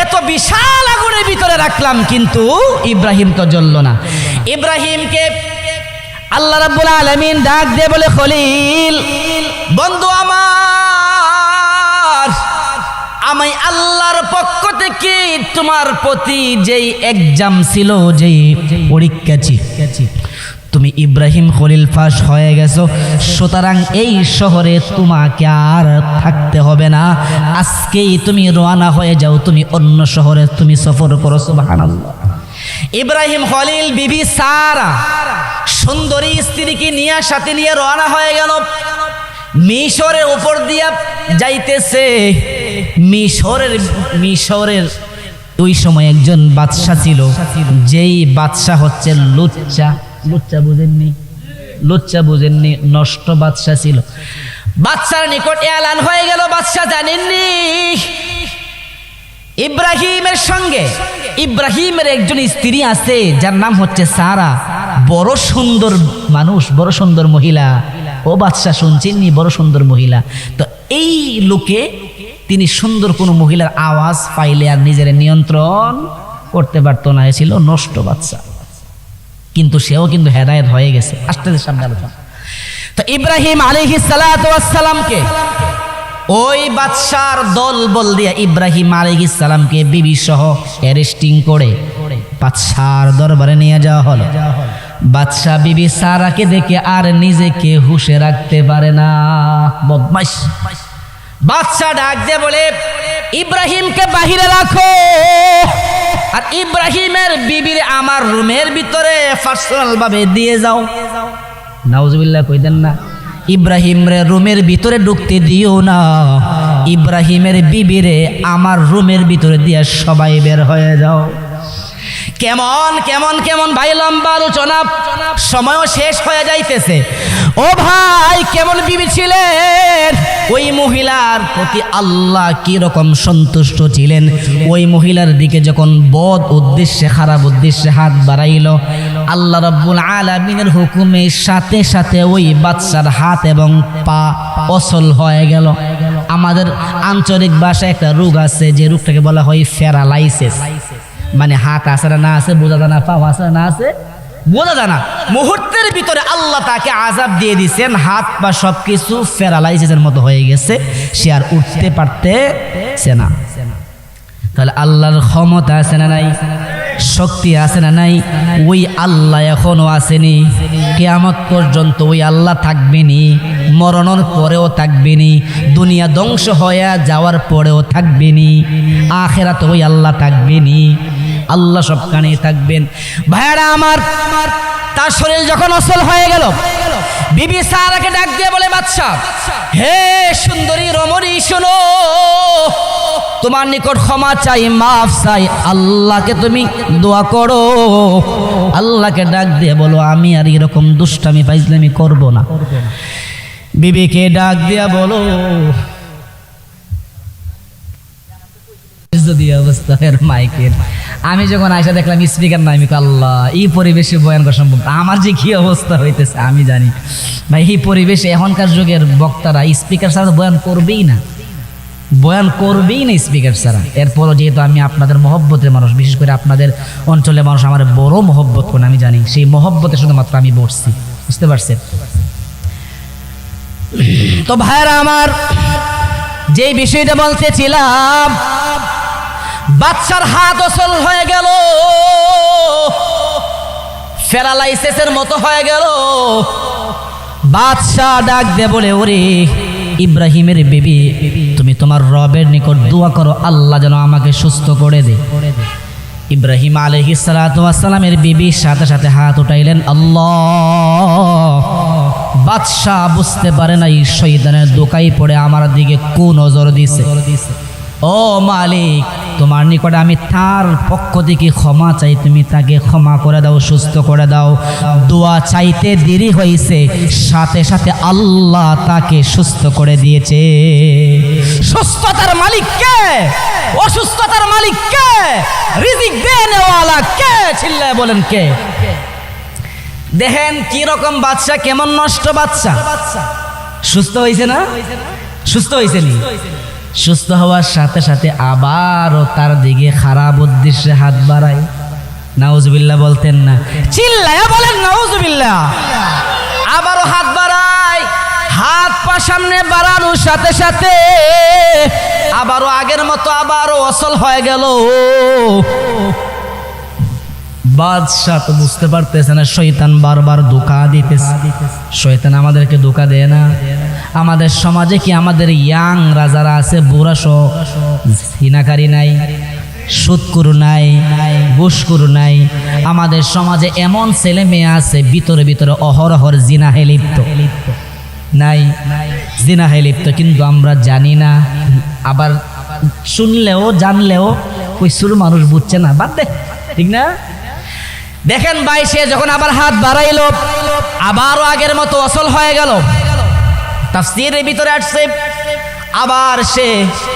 এত বিশাল আগুনের ভিতরে রাখলাম, কিন্তু ইব্রাহিম তো জ্বলল না। ইব্রাহিমকে আল্লাহ রাব্বুল আলামিন ডাক দিয়ে বলে, খলিল বন্ধু আমার, আমি আল্লাহর পক্ষ থেকে তোমার প্রতি যেই এক্সাম ছিল, যেই পরীক্ষা ছিল, তুমি ইব্রাহিম খলিল পাস হয়ে গেছো, সুতরাং এই শহরে তোমাকে আর থাকতে হবে না। আজকেই তুমি রওনা হয়ে যাও, তুমি অন্য শহরে তুমি সফর করো। সুবহানাল্লাহ। ইব্রাহিম খলিল বিবি সারা সুন্দরী স্ত্রীকে নিয়ে সাথে নিয়ে রওনা হয়ে গেল। মিশরের উপর দিয়া যাইতেছে। মিশরের ওই সময় একজন বাদশা ছিল, যেই বাদশা হচ্ছে লুচ্চা বুঝেননি? লুচ্চা বুঝেননি? নষ্ট বাদশা ছিল। বাদশার নিকট এলান হয়ে গেল, বাদশা জানেননি ইব্রাহিমের সঙ্গে ইব্রাহিমের একজন স্ত্রী আছে যার নাম হচ্ছে সারা। বড় সুন্দর মানুষ, বড় সুন্দর মহিলা। ও বাদশা শুনছেননি, বড় সুন্দর মহিলা। তো এই লোকে তিনি সুন্দর কোনো মহিলার আওয়াজ পাইলে আর নিজের নিয়ন্ত্রণ করতে পারতো না, ছিল নষ্ট বাচ্চা। কিন্তু সেও কিন্তু হেদায়েত হয়ে গেছে। আস্তে আস্তে সামনে আলোচনা। তো ইব্রাহিম আলাইহিস সালাতু ওয়াস সালামকে ওই বাদশার দল বল দিয়া ইব্রাহিম আলাইহিস সালামকে বিবি সহ অ্যারেস্টিং করে বাদশার দরবারে নিয়ে যাওয়া হলো। বাদশা বিবি সারাকে দেখে আর নিজেকে হুঁশে রাখতে পারে না। বদমাইশ। বাদশা ডাক দিয়ে বলে, ইব্রাহিমকে বাহিরে রাখো, আর ইব্রাহিমের বিবির আমার রুমের ভিতরে পার্সোনাল ভাবে দিয়ে যাও। নাউজুবিল্লাহ কইদেন না। ইব্রাহিমরে রুমের ভিতরে ঢুকতে দিও না, ইব্রাহিমের বিবিরে আমার রুমের ভিতরে দিয়ে সবাই বের হয়ে যাও। কেমন কেমন কেমন ভাই, লম্বা আলোচনা, সময়ও শেষ হয়ে যাইতেছে। ও ভাই, কেমন বিবি ছিলেন? ওই মহিলার প্রতি আল্লাহ কি রকম সন্তুষ্ট ছিলেন। ওই মহিলার দিকে যখন বদ উদ্দেশ্যে, খারাপ উদ্দেশ্যে হাত বাড়াইল, আল্লাহ রাব্বুল আলামিনের হুকুমের সাথে সাথে ওই বাচ্চার হাত এবং পা অচল হয়ে গেল। আমাদের আঞ্চলিক ভাষায় একটা রোগ আছে, যে রোগটাকে বলা হয় প্যারালাইসিস। মানে হাত আছে না আছে বোঝা যায় না, পা আছে না আছে বোঝা যায় না। মুহূর্তের ভিতরে আল্লাহ তাকে আযাব দিয়ে দিয়েছেন, হাত পা সবকিছু প্যারালাইসিসের মতো হয়ে গেছে, সে আর উঠতে পারতেছে না। তাহলে আল্লাহর ক্ষমতা আছে না নাই? শক্তি আছে না নাই? ওই আল্লাহ এখনো আসেনি, কিয়ামত পর্যন্ত ওই আল্লাহ থাকবেনি, মরণের পরেও থাকবেনি, দুনিয়া ধ্বংস হয়ে যাওয়ার পরেও থাকবেনি, আখিরাতে ওই আল্লাহ থাকবেনি। আল্লাহ সবখানে থাকবেন। ভাইরা আমার, তার শরীর যখন অচল হয়ে গেল, বিবি সারাকে ডাক দিয়ে বলে, বাদশা, হে সুন্দরী রমণী, শোনো, তোমার নিকট ক্ষমা চাই, মাফ চাই, আল্লাহকে তুমি দোয়া করো। আল্লাহকে ডাক দিয়ে বলো, আমি আর এরকম দুষ্টামি ফাইজলামি করব না। বিবিকে ডাক দিয়া বলো, যদি অবস্থা এর মাইকের, আমি যখন আয়সা দেখলাম স্পিকার নাই, আমি আল্লাহ, এই পরিবেশে বয়ান করা সম্ভব? আমার যে কি অবস্থা হইতেছে আমি জানি ভাই। এই পরিবেশে এখনকার যুগের বক্তারা স্পিকার ছাড়া বয়ান করবেই না, বয়ান করবেই না স্পিকার ছাড়া। এরপরও যেহেতু আমি আপনাদের মহব্বতের মানুষ, বিশেষ করে আপনাদের অঞ্চলের মানুষ আমার বড় মহব্বত করেন, আমি জানি, সেই মহব্বতে শুধুমাত্র আমি বসছি, বুঝতে পারছেন? তো ভাইরা আমার, যেই বিষয়টা বলতেছিলাম, বাচ্চার হাত অচল হয়ে গেল, প্যারালাইসিসের মতো হয়ে গেল। বাদশা ডাক দিয়ে বলে, ওরে ইব্রাহিমের বিবি, তুমি তোমার রবের নিকট দোয়া করো, আল্লাহ যেন আমাকে সুস্থ করে দে। ইব্রাহিম আলাইহিস সালাতু ওয়াস সালামের বিবি সাথে সাথে হাত উঠাইলেন, আল্লাহ। বাদশা বুঝতে পারে না, এই শয়তানের দোকাই পড়ে আমার দিকে কোন নজর দিছে। ও মালিক, তোমার নিকটে আমি তার পক্ষ থেকে ক্ষমা চাই, তুমি তাকে ক্ষমা করে দাও, সুস্থ করে দাও। দোয়া চাইতে দেরি হয়েছে, সাথে সাথে আল্লাহ তাকে সুস্থ করে দিয়েছে। সুস্থতার মালিক কে? অসুস্থতার মালিক কে? রিজিক দেনেওয়ালা কে? চিল্লায় বলেন কে? দেখেন কি রকম বাচ্চা, কেমন নষ্ট বাচ্চা। সুস্থ হয়েছে না? সুস্থ হয়েছে নি? সুস্থ হওয়ার সাথে সাথে আবারও তার দিকে খারাপ উদ্দেশ্যে হাত বাড়ায়। নাউজুবিল্লাহ বলতেন না? চিল্লায়া বলেন নাউজুবিল্লাহ। আবারও হাত বাড়ায়, হাত পা সামনে বাড়ানোর সাথে সাথে আবারও আগের মতো আবারও অচল হয়ে গেল। বাদশা তো বুঝতে পারতেছে না, শয়তান বারবার ধোঁকা দিতেছে। শয়তান আমাদেরকে ধোঁকা দেয় না? আমাদের সমাজে কি আমাদের ইয়াং রাজারা আছে, বুড়া সহ হিনাকারী নাই, সুদকুরু নাই, ঘুষখোর নাই? আমাদের সমাজে এমন ছেলে মেয়ে আছে ভিতরে ভিতরে অহরহর জিনাহে লিপ্ত, নাই? জিনাহে লিপ্ত, কিন্তু আমরা জানি না। আবার শুনলেও জানলেও ওই শুরু মানুষ বুঝছে না, বাদ দে, ঠিক না? দেখেন ভাই, সে যখন আবার হাত বাড়াইল, আবারও আগের মতো অচল হয়ে গেল। তাফসীরের ভিতরে আসছে, আবার সে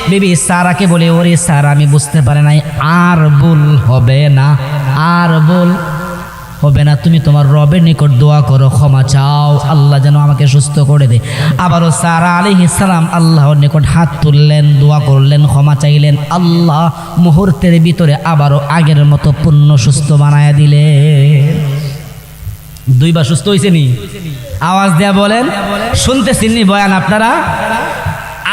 বিবি সারাকে বলে, ওরে সারা, আমি বুঝতে পারি নাই, আর ভুল হবে না, আর ভুল হবে না, তুমি তোমার রবের নিকট দোয়া করো, ক্ষমা চাও, আল্লাহ যেন আমাকে সুস্থ করে দে। আবারও সারা আলাইহিস সালাম আল্লাহর নিকট হাত তুললেন, দোয়া করলেন, ক্ষমা চাইলেন। আল্লাহ মুহূর্তের ভিতরে আবারও আগের মতো পূর্ণ সুস্থ বানায়া দিলেন। দুইবার সুস্থ হয়েছে নি? আওয়াজ দেয়া বলেন, শুনতেছেন নি বয়ান আপনারা?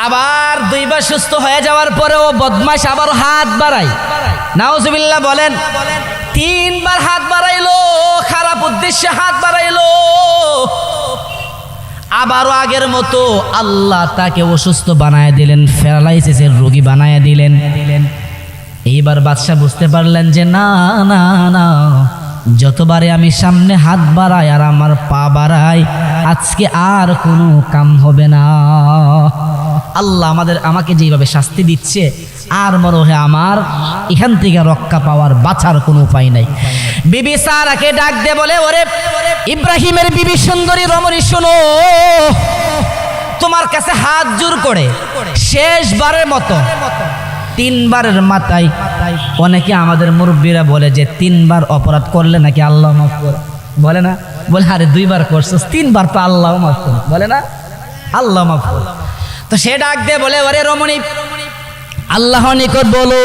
আবার দুইবার সুস্থ হয়ে যাওয়ার পরেও বদমাশ আবারও হাত বাড়ায়, নাউজুবিল্লাহ বলেন। তিনবার হাত বাড়াইলো, খারাপ উদ্দেশ্যে হাত বাড়াইলো। আবারও আগের মতো আল্লাহ তাকে অসুস্থ বানায় দিলেন, প্যারালাইসিসের রোগী বানায় দিলেন। এইবার বাদশাহ বুঝতে পারলেন যে না না না, যতবারে আমি সামনে হাত বাড়াই আর আমার পা বাড়াই, আজকে আর কোনো কাম হবে না। আল্লাহ আমাকে যেভাবে শাস্তি দিচ্ছে, আর মনে হয় আমার এখান থেকে রক্ষা পাওয়ার বাঁচার কোনো উপায় নাই। বিবি সারাকে ডাক দে বলে, ওরে ইব্রাহিমের বিবি সুন্দরী রমণী, শোনো, তোমার কাছে হাত জোর করে শেষবারের মতো, তিনবারের মাথায়, অনেকে আমাদের মুরব্বীরা বলে যে তিনবার অপরাধ করলে নাকি আল্লাহ মাফ করে, বলে না? বলে আরে দুইবার করছিস, তিনবার তো আল্লাহ মাফ করে, বলে না আল্লাহ মাফ করে। তো সে ডাক দিয়ে বলে, ওরে রমণী, আল্লাহ নিকট বলো,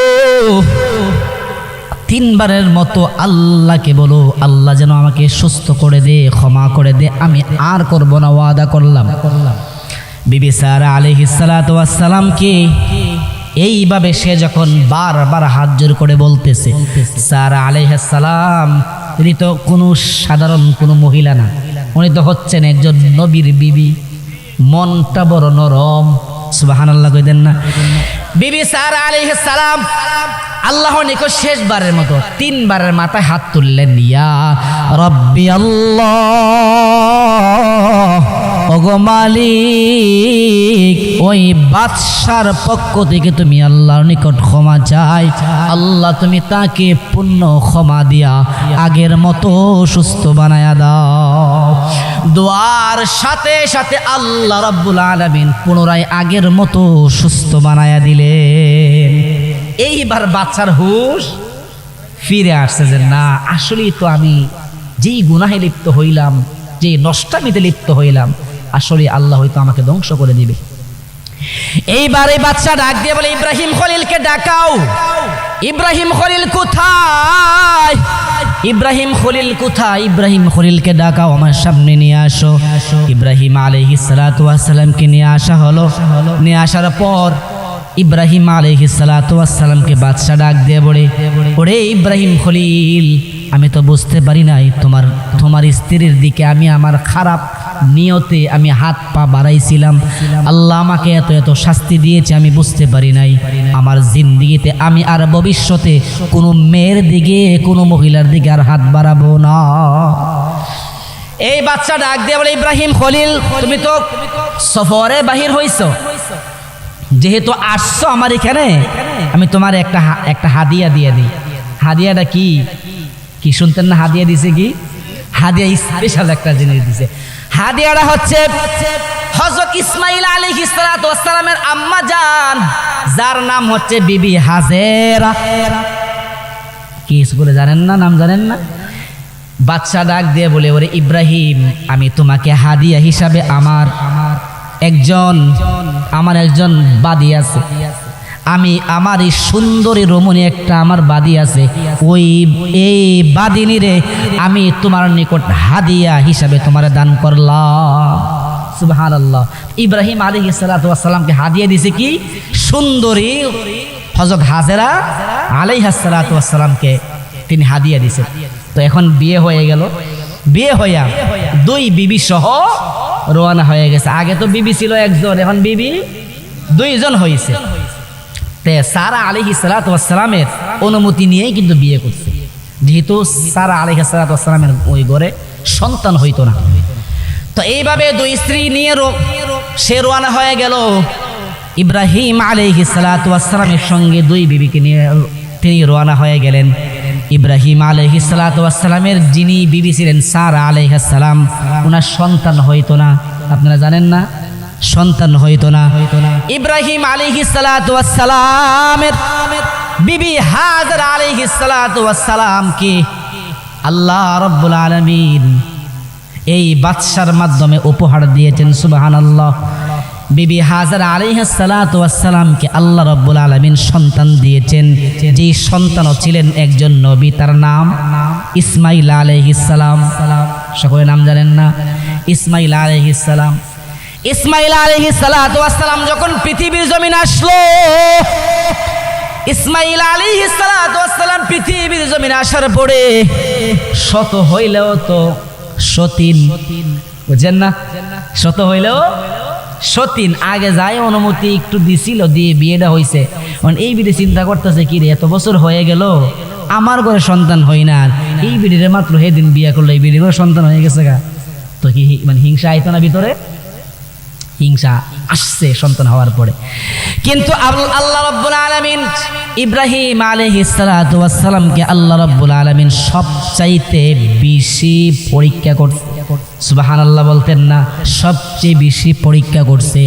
তিনবারের মতো আল্লাহকে বলো, আল্লাহ যেন আমাকে সুস্থ করে দে, ক্ষমা করে দে, আমি আর করব না, ওয়াদা করলাম। বিবি সারা আলাইহিস সালাতু ওয়াস সালামকে এইভাবে সে যখন বারবার হাত জোর করে বলতেছে, সারা আলাইহিস সালাম তিনি তো কোনো সাধারণ কোনো মহিলা না, উনি তো হচ্ছেন একজন নবীর বিবি, মনটা বড় নরম, সুবহানাল্লাহ কইদেন না? বিবি সারা আলাইহিস সালাম আল্লাহর নিকট শেষবারের মতো তিনবারের মাথায় হাত তুললেন, ইয়া রব্বি আল্লাহ, ওগো মালিক, ওই বাদশার পক্ষ থেকে তুমি আল্লাহর নিকট ক্ষমা চাই, আল্লাহ তুমি তাকে পূর্ণ ক্ষমা দিয়া আগের মতো সুস্থ বানায়া দাও। দোয়ার সাথে সাথে আল্লাহ রাব্বুল আলামিন পুনরায় আগের মতো সুস্থ বানায়া দিলেন। এইবার বাচ্চার হুঁশ ফিরে আসছে যে না, আসলেই তো আমি যেই গুনাহে লিপ্ত হইলাম, যেই নষ্টামিতে লিপ্ত হইলাম, আসলে আল্লাহ হয়তো আমাকে ধ্বংস করে দিবে। এইবার এই বাচ্চা ডাক দিয়ে বলে, ইব্রাহিম খলিলকে ডাকাও। ইব্রাহিম খলিল কোথায়? ইব্রাহিম খলিল কোথায়? ইব্রাহিম খলিলকে ডাকাও, আমার সামনে নিয়ে আসো। ইব্রাহিম আলাইহিস সালাতু ওয়াস সালামকে নিয়ে আসা হলো। নিয়ে আসার পর ইব্রাহিম আলাইহিস সালাতু ওয়াস সালামকে বাদশা ডাক দিয়ে বলে, ওরে ইব্রাহিম খলিল, আমি তো বুঝতে পারি নাই তোমার স্ত্রীর দিকে আমি আমার খারাপ নিয়তে আমি হাত পা বাড়াইছিলাম, আল্লাহ আমাকে এত এত শাস্তি দিয়েছে, আমি বুঝতে পারি নাই। আমার জিন্দিগিতে আমি আর ভবিষ্যতে কোনো মেয়ের দিকে, কোনো মহিলার দিকে আর হাত বাড়াবো না। এই বাচ্চা ডাক দিয়ে বলে, ইব্রাহিম খলিল, তুমি তো সফরে বাহির হইছো, যেহেতু আসছো আমার এখানে, আমি তোমার একটা হাদিয়া দিয়ে দিই। হাদিয়াটা কি? কি শুনতেন না? হাদিয়া দিছে কি? হাদিয়া স্পেশাল একটা জিনিস দিছে। হাদিয়াটা হচ্ছে হযরত ইসমাঈল আলাইহিস সালাতু ওয়াস সালামের আম্মা জান, যার নাম হচ্ছে বিবি হাজেরা। কি বলে জানেন না? নাম জানেন না? বাদশা ডাক দিয়ে বলে, ওরে ইব্রাহিম, আমি তোমাকে হাদিয়া হিসাবে আমার একজন বাদী আছে, আমি আমার এই সুন্দরী রমণী একটা আমার বাদী আছে, এই বাদিনীরে আমি তোমার নিকট হাদিয়া হিসাবে তোমার দান করলাম। সুবহানাল্লাহ। ইব্রাহিম আলাইহিস সালাতু ওয়াস সালামকে হাদিয়া দিছে কি? সুন্দরী হযরত হাজেরা আলাইহিস সালাতু ওয়াস সালামকে তিনি হাদিয়া দিছে। তো এখন বিয়ে হয়ে গেল, বিয়ে হইয়া দুই বিবি সহ রওনা হয়ে গেছে। আগে তো বিবি ছিল একজন, এখন বিবি দুইজন হয়েছে। তে সারা আলাইহিস সালাতু ওয়াস সালামের অনুমতি নিয়েই কিন্তু বিয়ে করছে, যেহেতু সারা আলাইহিস সালাতু ওয়াস সালামের ওই ঘরে সন্তান হইতো না। তো এইভাবে দুই স্ত্রী নিয়ে সে রওনা হয়ে গেল। ইব্রাহিম আলাইহিস সালাতু ওয়াস সালামের সঙ্গে দুই বিবিকে নিয়ে তিনি রওনা হয়ে গেলেন। ইব্রাহিম আলাইহিস সালাতু ওয়াস সালামের যিনি বিবি ছিলেন সারা আলাইহিস সালাম, ওনার সন্তান হইতো না, আপনারা জানেন না? সন্তান হইতো না। ইব্রাহিম আলাইহিস সালাতু ওয়াস সালামের বিবি হাজার আলাইহিস সালাতু ওয়াস সালামকে আল্লাহ রাব্বুল আলামিন এই বাদশার মাধ্যমে উপহার দিয়েছেন। সুবহানাল্লাহ। বিবি হাজার আলাইহিস সালাতু ওয়াস সালামকে আল্লাহ রাব্বুল আলামিন সন্তান দিয়েছেন, যে সন্তানও ছিলেন একজন নবী, তার নাম ইসমাইল আলাইহিস সালাম। সকলে নাম জানেন না? ইসমাইল আলাইহিস সালাম। ইসমাইল আলাইহিস সালাতু ওয়াস সালাম যখন পৃথিবীর জমিনে আসলো, ইসমাইল আলাইহিস সালাতু ওয়াস সালাম পৃথিবীর জমিনে আসার পরে শত হইলেও তো সতীন, বুঝছেন না? শত হইলেও সতীন। আগে যায় অনুমতি একটু দিছিল, দিয়ে বিয়েটা হইছে। এই বিড়ি চিন্তা করতেছে, কি রে এত বছর হয়ে গেল আমার ঘরে সন্তান হই না, এই বিড়িরে মাত্র সেদিন বিয়ে করলো, এই বিড়ি ঘরে সন্তান হয়ে গেছে গা। তো কি মানে হিংসা আইতো না ভিতরে? হিংসা আসছে সন্তান হওয়ার পরে। কিন্তু আল্লাহ রাব্বুল আলামিন ইব্রাহিম আলাইহিস সালাতু ওয়াস সালামকে আল্লাহ রাব্বুল আলামিন সবচাইতে বেশি পরীক্ষা করছে। সুবহানাল্লাহ বলতেন না? সবচেয়ে বেশি পরীক্ষা করছে,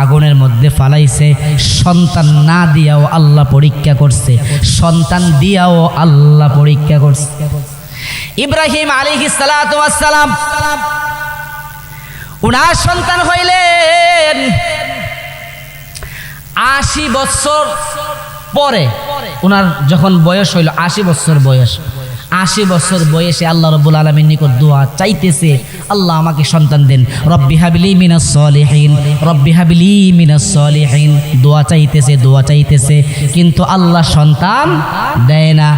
আগুনের মধ্যে ফালাইছে। সন্তান না দিয়াও আল্লাহ পরীক্ষা করছে, সন্তান দিয়াও আল্লাহ পরীক্ষা করছে। ইব্রাহিম আলাইহিস সালাতু ওয়াস সালাম উনার সন্তান হইলেন 80 বছর পরে। উনার যখন বয়স হইল 80 বছর বয়স, 80 বছর বয়সে আল্লাহ রাব্বুল আলামিন নিকট দোয়া চাইতেছে, আল্লাহ আমাকে সন্তান দেন, রব্বি হাবলি মিনাস সলিহিন, রব্বি হাবলি মিনাস সলিহিন। দোয়া চাইতেছে, দোয়া চাইতেছে, কিন্তু আল্লাহ সন্তান দেয় না।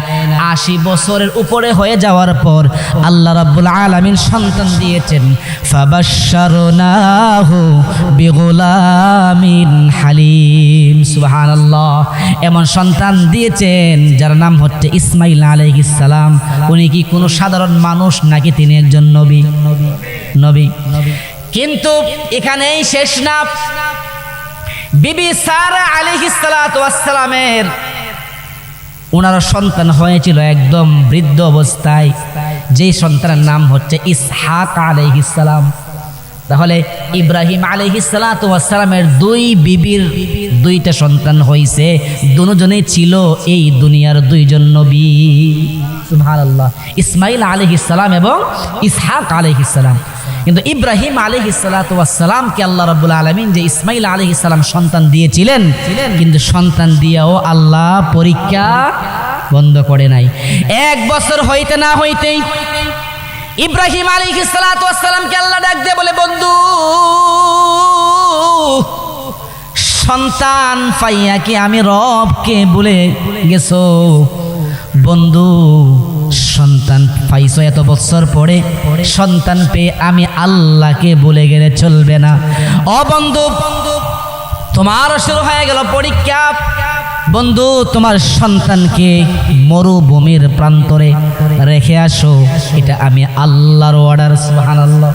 80 বছরের উপরে হয়ে যাওয়ার পর আল্লাহ রাব্বুল আলামিন সন্তান দিয়েছেন। ফাবাশশারনাহু বিগুলামিন হালিম। সুবহানাল্লাহ। এমন সন্তান দিয়েছেন যার নাম হচ্ছে ইসমাইল আলাইহিস সালাম। উনি কি কোনো সাধারণ মানুষ নাকি তিনি একজন নবী? নবী। কিন্তু এখানেই শেষ না। বিবি সারা আলাইহিস সালাতু ওয়াস সালামের ওনার সন্তান হয়েছিল একদম বৃদ্ধ অবস্থায়, যেই সন্তানের নাম হচ্ছে ইসহাক আলাইহিস সালাম। তাহলে ইব্রাহিম আলাইহিস সালাতু ওয়াস সালামের দুই বিবির দুইটা সন্তান হয়েছে, দুজনেই ছিল এই দুনিয়ার দুইজন নবী। সুবহানাল্লাহ। ইসমাইল আলাইহিস সালাম এবং ইসহাক আলাইহিস সালাম। কিন্তু ইব্রাহিম আলাইহিস সালাতু ওয়াস সালামকে আল্লাহ রাব্বুল আলামিন যে ইসমাইল আলাইহিস সালাম সন্তান দিয়েছিলেন, কিন্তু সন্তান দিয়েও আল্লাহ পরীক্ষা বন্ধ করে নাই। 1 বছর হইতে না হইতেই ইব্রাহিম আলাইহিস সালাতু ওয়াস সালামকে আল্লাহ ডাক দিয়ে বলে, বন্ধু সন্তান পাইয়া কি আমি রবকে ভুলে গেছো? বন্ধু সন্তান পাইছো এত বছর পরে, সন্তান পেয়ে আমি আল্লাহকে ভুলে গেলে চলবে না। ও বন্ধু, তোমারও শুরু হয়ে গেল পরীক্ষা। বন্ধু তোমার সন্তানকে মরুভূমির প্রান্তরে রেখে আসো, এটা আমি আল্লাহর অর্ডার। সুবহানাল্লাহ।